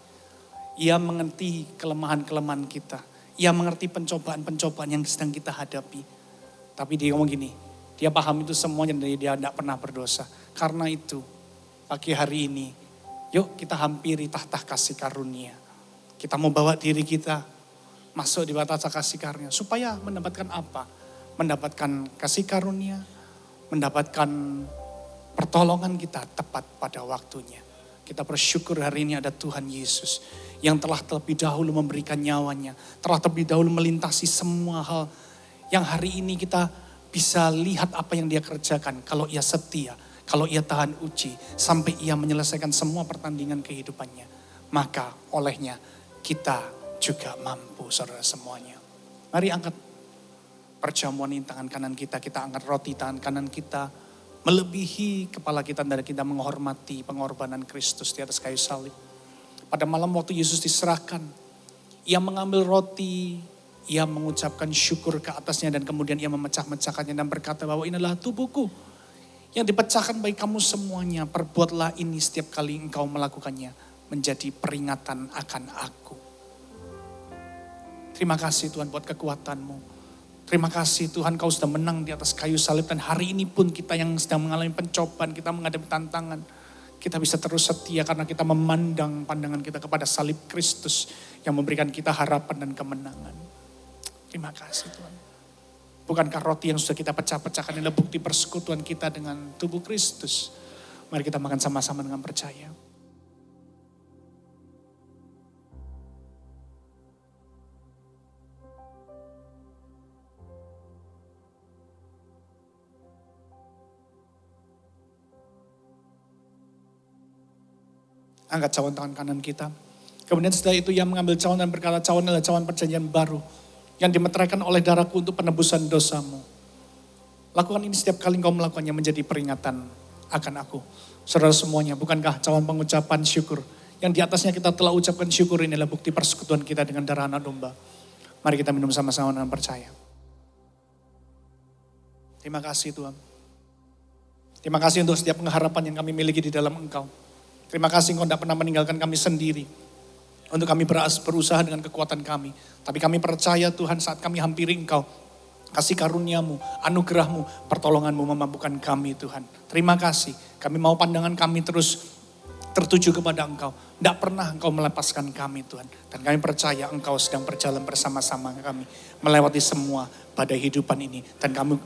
Speaker 13: Ia mengerti kelemahan-kelemahan kita. Ia mengerti pencobaan-pencobaan yang sedang kita hadapi. Tapi dia ngomong gini, dia paham itu semuanya dan dia tidak pernah berdosa. Karena itu, pagi hari ini, yuk kita hampiri tahta kasih karunia. Kita mau bawa diri kita masuk di batas kasih karunia. Supaya mendapatkan apa? Mendapatkan kasih karunia, mendapatkan pertolongan kita tepat pada waktunya. Kita bersyukur hari ini ada Tuhan Yesus yang telah terlebih dahulu memberikan nyawanya. Telah terlebih dahulu melintasi semua hal yang hari ini kita bisa lihat apa yang dia kerjakan. Kalau ia setia, kalau ia tahan uji, sampai ia menyelesaikan semua pertandingan kehidupannya. Maka olehnya kita juga mampu saudara semuanya. Mari angkat perjamuan ini tangan kanan kita angkat roti tangan kanan kita. Melebihi kepala kita dan kita menghormati pengorbanan Kristus di atas kayu salib. Pada malam waktu Yesus diserahkan, ia mengambil roti, ia mengucapkan syukur ke atasnya dan kemudian ia memecah-mecahkannya dan berkata bahwa inilah tubuhku yang dipecahkan bagi kamu semuanya. Perbuatlah ini setiap kali engkau melakukannya menjadi peringatan akan aku. Terima kasih Tuhan buat kekuatan-Mu. Terima kasih Tuhan kau sudah menang di atas kayu salib dan hari ini pun kita yang sedang mengalami pencobaan, kita menghadapi tantangan. Kita bisa terus setia karena kita memandang pandangan kita kepada salib Kristus yang memberikan kita harapan dan kemenangan. Terima kasih Tuhan. Bukankah roti yang sudah kita pecah-pecahkan adalah bukti persekutuan kita dengan tubuh Kristus. Mari kita makan sama-sama dengan percaya. Angkat cawan tangan kanan kita. Kemudian setelah itu ia mengambil cawan dan berkata, cawan adalah cawan perjanjian baru yang dimeteraikan oleh darahku untuk penebusan dosamu. Lakukan ini setiap kali engkau melakukannya menjadi peringatan akan aku. Saudara semuanya, bukankah cawan pengucapan syukur yang di atasnya kita telah ucapkan syukur ini adalah bukti persekutuan kita dengan darah anak domba. Mari kita minum sama-sama dengan percaya. Terima kasih Tuhan. Terima kasih untuk setiap pengharapan yang kami miliki di dalam Engkau. Terima kasih Engkau tidak pernah meninggalkan kami sendiri. Untuk kami berusaha dengan kekuatan kami. Tapi kami percaya Tuhan saat kami hampiri Engkau. Kasih karuniamu, anugerahmu, pertolonganmu memampukan kami Tuhan. Terima kasih. Kami mau pandangan kami terus tertuju kepada Engkau. Tidak pernah Engkau melepaskan kami Tuhan. Dan kami percaya Engkau sedang berjalan bersama-sama kami. Melewati semua badai hidupan ini. Dan kami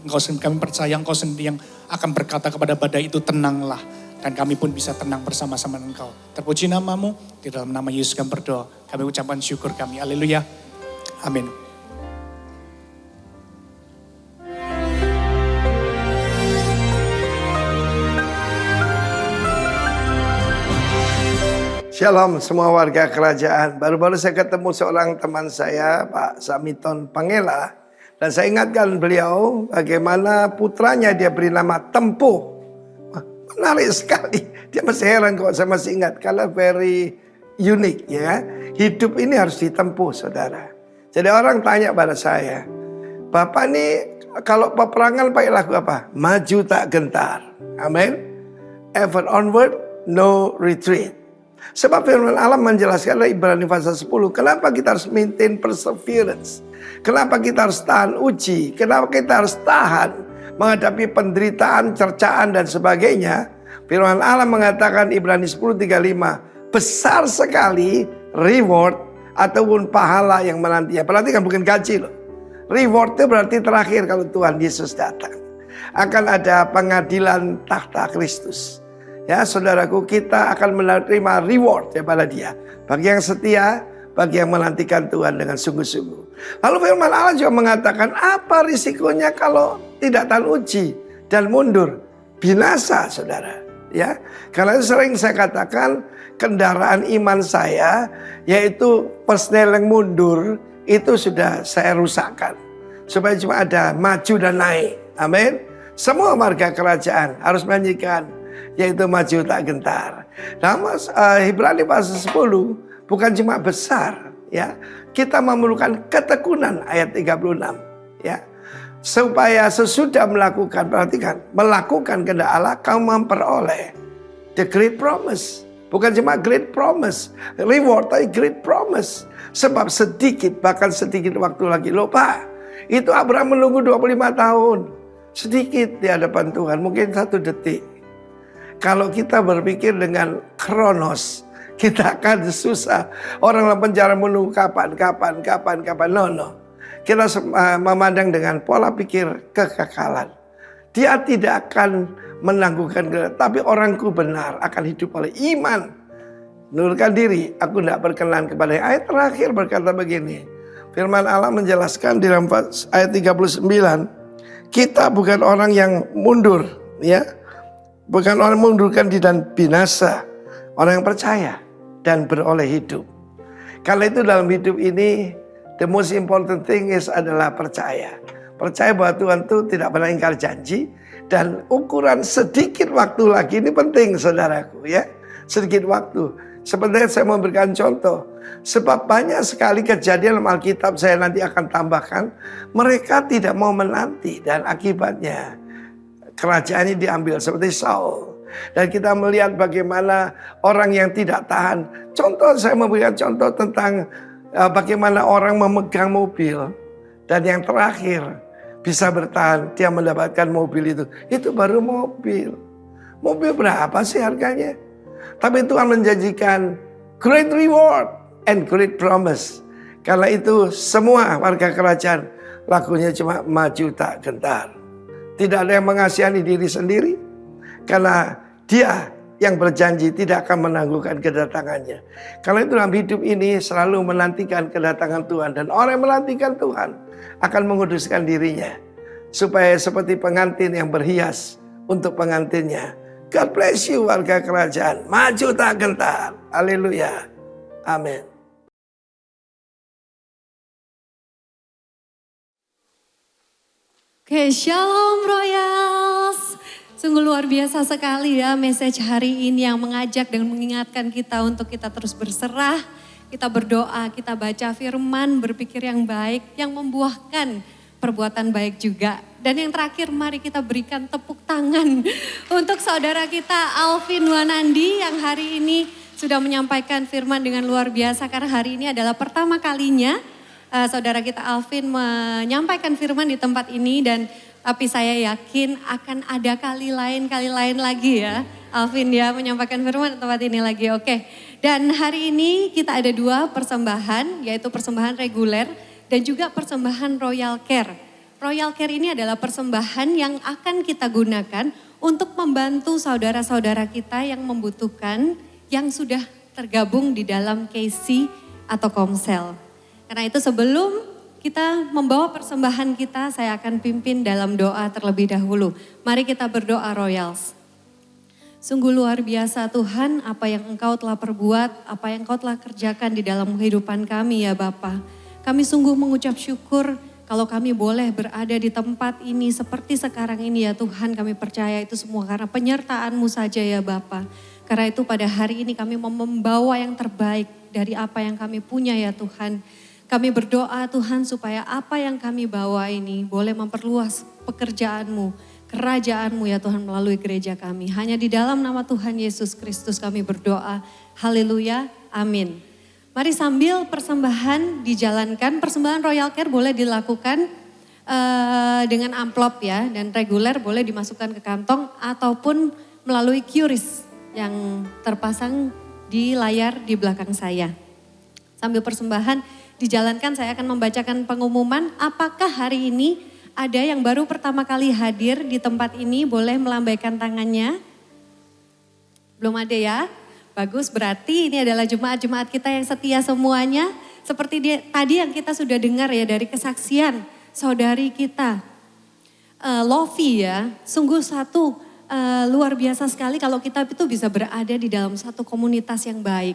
Speaker 13: percaya Engkau sendiri yang akan berkata kepada badai itu, tenanglah. Dan kami pun bisa tenang bersama-sama dengan Engkau. Terpuji namamu, di dalam nama Yesus kami berdoa. Kami ucapkan syukur kami. Haleluya. Amin.
Speaker 14: Shalom semua warga kerajaan. Baru-baru saya ketemu seorang teman saya, Pak Samiton Pangela. Dan saya ingatkan beliau bagaimana putranya dia beri nama Tempuh. Menarik sekali. Dia masih heran kok saya masih ingat. Karena very unik ya. Hidup ini harus ditempuh saudara. Jadi orang tanya pada saya, Bapak nih kalau peperangan pakai lagu apa? Maju tak gentar. Amin. Ever onward, no retreat. Sebab firman Allah menjelaskan dari Ibrani pasal 10. Kenapa kita harus maintain perseverance? Kenapa kita harus tahan uji? Kenapa kita harus tahan menghadapi penderitaan, cercaan dan sebagainya? Firman Allah mengatakan Ibrani 10:35, besar sekali reward ataupun pahala yang menantinya. Perhatikan bukan gaji loh. Reward itu berarti terakhir kalau Tuhan Yesus datang. Akan ada pengadilan tahta Kristus. Ya saudaraku, kita akan menerima reward daripada dia. Bagi yang setia, bagi yang menantikan Tuhan dengan sungguh-sungguh. Lalu firman Allah juga mengatakan apa risikonya kalau tidak tahan uji dan mundur? Binasa saudara. Ya, karena itu sering saya katakan kendaraan iman saya yaitu personel yang mundur itu sudah saya rusakkan. Supaya cuma ada maju dan naik. Amin. Semua marga kerajaan harus menyanyikan yaitu maju tak gentar. Nah, Ibrani pasal 10 bukan cuma besar ya. Kita memerlukan ketekunan ayat 36 ya. Supaya sesudah melakukan, perhatikan, melakukan kehendak Allah, kamu memperoleh the great promise. Bukan cuma great promise, reward, tapi great promise. Sebab sedikit, bahkan sedikit waktu lagi. Loh Pak, itu Abraham menunggu 25 tahun. Sedikit di hadapan Tuhan, mungkin 1 detik. Kalau kita berpikir dengan kronos, kita akan susah. Orang dalam penjara menunggu kapan. No. Kita memandang dengan pola pikir kekekalan. Dia tidak akan menangguhkan, tapi orangku benar akan hidup oleh iman. Menurutkan diri, aku tidak berkenan kepada ayat terakhir berkata begini. Firman Allah menjelaskan di dalam ayat 39. Kita bukan orang yang mundur. Ya, bukan orang mundurkan di dan binasa. Orang yang percaya dan beroleh hidup. Karena itu dalam hidup ini, the most important thing is adalah percaya. Percaya bahwa Tuhan itu tidak pernah ingkar janji. Dan ukuran sedikit waktu lagi ini penting saudaraku ya. Sedikit waktu. Sebenarnya saya memberikan contoh. Sebab banyak sekali kejadian dalam Alkitab saya nanti akan tambahkan. Mereka tidak mau menanti dan akibatnya kerajaan ini diambil seperti Saul. Dan kita melihat bagaimana orang yang tidak tahan. Contoh saya memberikan contoh tentang bagaimana orang memegang mobil. Dan yang terakhir bisa bertahan, dia mendapatkan mobil itu. Itu baru mobil. Mobil berapa sih harganya? Tapi Tuhan menjanjikan great reward and great promise. Karena itu semua warga kerajaan lakunya cuma maju tak gentar. Tidak ada yang mengasihani diri sendiri. Karena dia yang berjanji tidak akan menangguhkan kedatangannya. Karena itu dalam hidup ini selalu menantikan kedatangan Tuhan. Dan orang yang menantikan Tuhan akan menguduskan dirinya. Supaya seperti pengantin yang berhias untuk pengantinnya. God bless you warga kerajaan. Maju tak gentar. Haleluya. Amin.
Speaker 15: Oke, Shalom Royals. Sungguh luar biasa sekali ya message hari ini yang mengajak dan mengingatkan kita untuk kita terus berserah, kita berdoa, kita baca firman, berpikir yang baik, yang membuahkan perbuatan baik juga. Dan yang terakhir mari kita berikan tepuk tangan untuk saudara kita Alvin Wanandi yang hari ini sudah menyampaikan firman dengan luar biasa. Karena hari ini adalah pertama kalinya saudara kita Alvin menyampaikan firman di tempat ini. Dan tapi saya yakin akan ada kali lain lagi ya. Alvin ya menyampaikan firman di tempat ini lagi. Oke. Dan hari ini kita ada 2 persembahan, yaitu persembahan reguler dan juga persembahan Royal Care. Royal Care ini adalah persembahan yang akan kita gunakan untuk membantu saudara-saudara kita yang membutuhkan, yang sudah tergabung di dalam KC atau Komsel. Karena itu sebelum kita membawa persembahan kita, saya akan pimpin dalam doa terlebih dahulu. Mari kita berdoa Royals. Sungguh luar biasa Tuhan apa yang Engkau telah perbuat, apa yang Engkau telah kerjakan di dalam kehidupan kami ya Bapa. Kami sungguh mengucap syukur kalau kami boleh berada di tempat ini seperti sekarang ini ya Tuhan. Kami percaya itu semua karena penyertaan-Mu saja ya Bapa. Karena itu pada hari ini kami mau membawa yang terbaik dari apa yang kami punya ya Tuhan. Kami berdoa Tuhan supaya apa yang kami bawa ini boleh memperluas pekerjaan-Mu, kerajaan-Mu ya Tuhan melalui gereja kami. Hanya di dalam nama Tuhan Yesus Kristus kami berdoa. Haleluya, amin. Mari sambil persembahan dijalankan, persembahan Royal Care boleh dilakukan dengan amplop ya. Dan reguler boleh dimasukkan ke kantong ataupun melalui QRIS yang terpasang di layar di belakang saya. Sambil persembahan dijalankan, saya akan membacakan pengumuman apakah hari ini ada yang baru pertama kali hadir di tempat ini, boleh melambaikan tangannya. Belum ada ya? Bagus, berarti ini adalah jemaat-jemaat kita yang setia semuanya. Seperti tadi yang kita sudah dengar ya dari kesaksian saudari kita. Lofi ya, sungguh satu luar biasa sekali kalau kita itu bisa berada di dalam satu komunitas yang baik.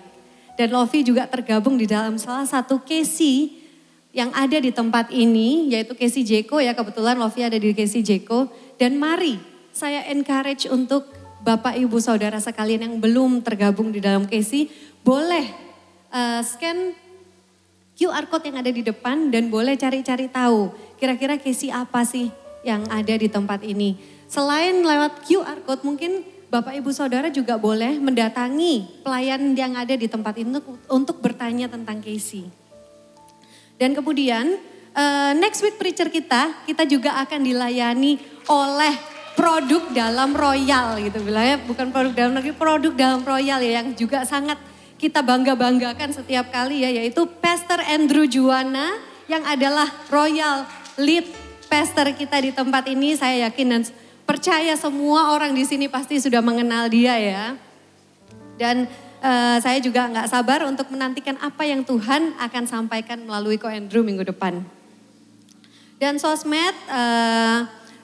Speaker 15: Dan Lofi juga tergabung di dalam salah satu KC yang ada di tempat ini, yaitu KC Jeko ya, kebetulan Lofi ada di KC Jeko. Dan mari saya encourage untuk Bapak Ibu Saudara sekalian yang belum tergabung di dalam KC, boleh scan QR Code yang ada di depan dan boleh cari-cari tahu kira-kira KC apa sih yang ada di tempat ini. Selain lewat QR Code mungkin Bapak Ibu Saudara juga boleh mendatangi pelayan yang ada di tempat ini untuk bertanya tentang KC. Dan kemudian next week preacher kita juga akan dilayani oleh produk dalam Royal gitu bilangnya, bukan produk dalam negeri, produk dalam Royal ya yang juga sangat kita bangga-banggakan setiap kali ya, yaitu Pastor Andrew Juwana yang adalah Royal Lead Pastor kita di tempat ini. Saya yakin dan percaya semua orang di sini pasti sudah mengenal dia ya. Dan saya juga nggak sabar untuk menantikan apa yang Tuhan akan sampaikan melalui Ko Andrew minggu depan. Dan sosmed,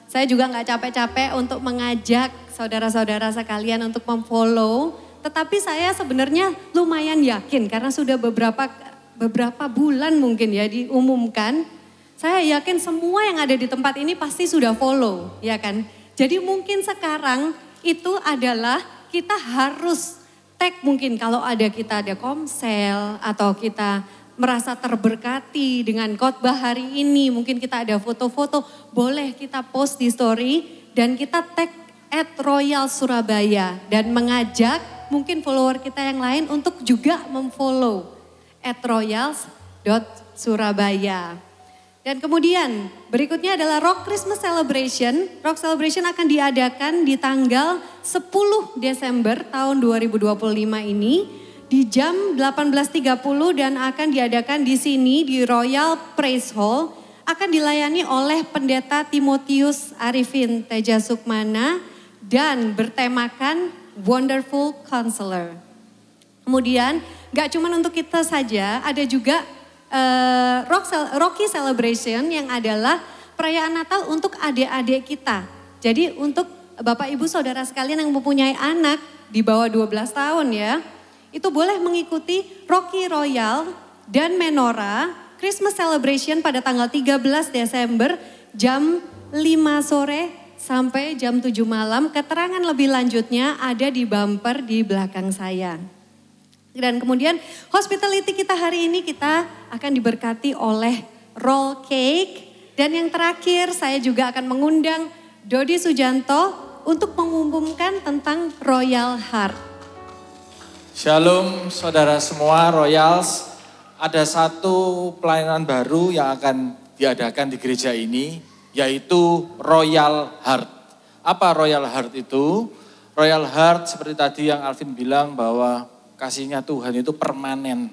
Speaker 15: saya juga nggak capek-capek untuk mengajak saudara-saudara sekalian untuk memfollow. Tetapi saya sebenarnya lumayan yakin karena sudah beberapa bulan mungkin ya diumumkan. Saya yakin semua yang ada di tempat ini pasti sudah follow ya kan. Jadi mungkin sekarang itu adalah kita harus tag mungkin kalau kita ada Komsel atau kita merasa terberkati dengan khotbah hari ini. Mungkin kita ada foto-foto, boleh kita post di story dan kita tag @Royal_Surabaya dan mengajak mungkin follower kita yang lain untuk juga memfollow @Royals.Surabaya. Dan kemudian berikutnya adalah Rock Christmas Celebration. Rock Celebration akan diadakan di tanggal 10 Desember tahun 2025 ini di jam 18.30 dan akan diadakan di sini di Royal Praise Hall. Akan dilayani oleh Pendeta Timotius Arifin Teja Sukmana dan bertemakan Wonderful Counselor. Kemudian gak cuma untuk kita saja, ada juga Rocky Celebration yang adalah perayaan Natal untuk adik-adik kita. Jadi untuk Bapak Ibu Saudara sekalian yang mempunyai anak di bawah 12 tahun ya, itu boleh mengikuti Rocky Royal dan Menorah Christmas Celebration pada tanggal 13 Desember jam 5 sore sampai jam 7 malam. Keterangan lebih lanjutnya ada di bumper di belakang saya. Dan kemudian hospitality kita hari ini kita akan diberkati oleh roll cake Dan yang terakhir saya juga akan mengundang Dodi Sujanto untuk mengumumkan tentang Royal Heart.
Speaker 16: Shalom saudara semua Royals, ada satu pelayanan baru yang akan diadakan di gereja ini, yaitu Royal Heart. Apa Royal Heart itu? Royal Heart seperti tadi yang Alvin bilang bahwa kasihnya Tuhan itu permanen.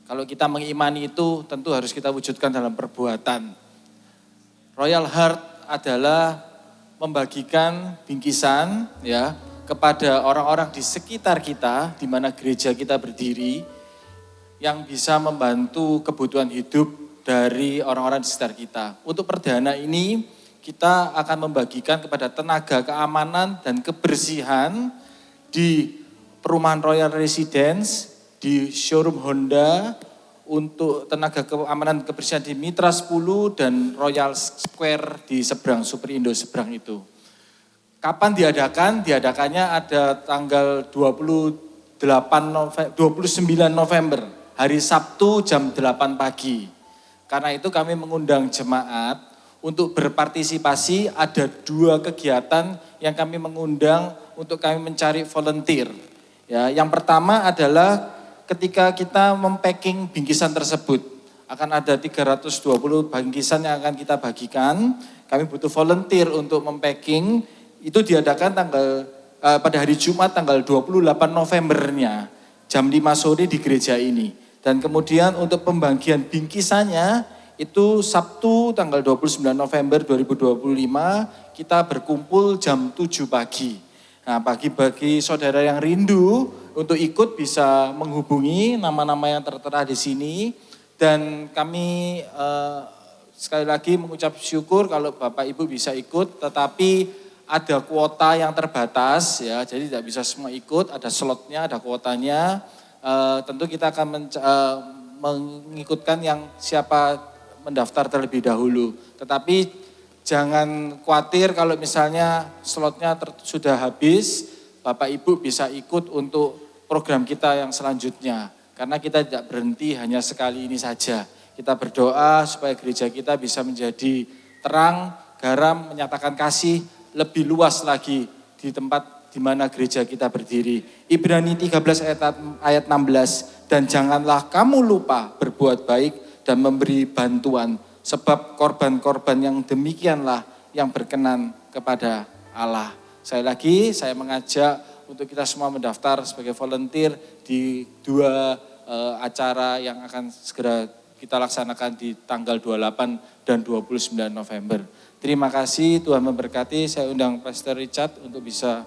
Speaker 16: Kalau kita mengimani itu tentu harus kita wujudkan dalam perbuatan. Royal Heart adalah membagikan bingkisan ya kepada orang-orang di sekitar kita, di mana gereja kita berdiri, yang bisa membantu kebutuhan hidup dari orang-orang di sekitar kita. Untuk perdana ini kita akan membagikan kepada tenaga keamanan dan kebersihan di perumahan Royal Residence, di showroom Honda, untuk tenaga keamanan kebersihan di Mitra 10 dan Royal Square di seberang Superindo seberang itu. Kapan diadakan? Diadakannya ada tanggal 29 November, hari Sabtu jam 8 pagi. Karena itu kami mengundang jemaat untuk berpartisipasi. Ada 2 kegiatan yang kami mengundang untuk kami mencari volunteer. Ya, yang pertama adalah ketika kita mempacking bingkisan tersebut, akan ada 320 bingkisan yang akan kita bagikan. Kami butuh volunteer untuk mempacking. Itu diadakan pada hari Jumat tanggal 28 Novembernya, jam 5 sore di gereja ini. Dan kemudian untuk pembagian bingkisannya, itu Sabtu tanggal 29 November 2025, kita berkumpul jam 7 pagi. Nah, bagi saudara yang rindu untuk ikut bisa menghubungi nama-nama yang tertera di sini. Dan kami sekali lagi mengucap syukur kalau Bapak Ibu bisa ikut, tetapi ada kuota yang terbatas ya, jadi tidak bisa semua ikut, ada slotnya, ada kuotanya. Tentu kita akan mengikutkan yang siapa mendaftar terlebih dahulu. Tetapi jangan khawatir kalau misalnya slotnya sudah habis, Bapak Ibu bisa ikut untuk program kita yang selanjutnya. Karena kita tidak berhenti hanya sekali ini saja. Kita berdoa supaya gereja kita bisa menjadi terang, garam, menyatakan kasih lebih luas lagi di tempat di mana gereja kita berdiri. Ibrani 13 ayat 16, dan janganlah kamu lupa berbuat baik dan memberi bantuan, sebab korban-korban yang demikianlah yang berkenan kepada Allah. Sekali lagi saya mengajak untuk kita semua mendaftar sebagai volunteer di 2 acara yang akan segera kita laksanakan di tanggal 28 dan 29 November. Terima kasih, Tuhan memberkati. Saya undang Pastor Richard untuk bisa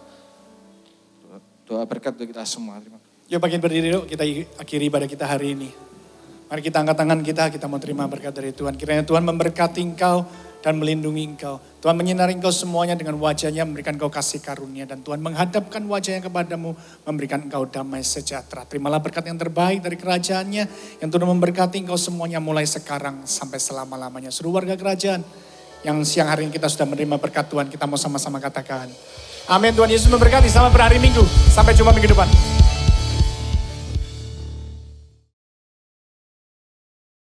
Speaker 16: doa berkat untuk kita semua. Terima kasih.
Speaker 13: Yuk bagian berdiri yuk, kita akhiri ibadah kita hari ini. Mari kita angkat tangan kita mau terima berkat dari Tuhan. Kiranya Tuhan memberkati engkau dan melindungi engkau. Tuhan menyinari engkau semuanya dengan wajahnya, memberikan engkau kasih karunia. Dan Tuhan menghadapkan wajahnya kepadamu, memberikan engkau damai sejahtera. Terimalah berkat yang terbaik dari kerajaannya, yang Tuhan memberkati engkau semuanya mulai sekarang sampai selama-lamanya. Seluruh warga kerajaan yang siang hari ini kita sudah menerima berkat Tuhan, kita mau sama-sama katakan. Amin. Tuhan Yesus memberkati. Selamat berhari Minggu. Sampai jumpa minggu depan.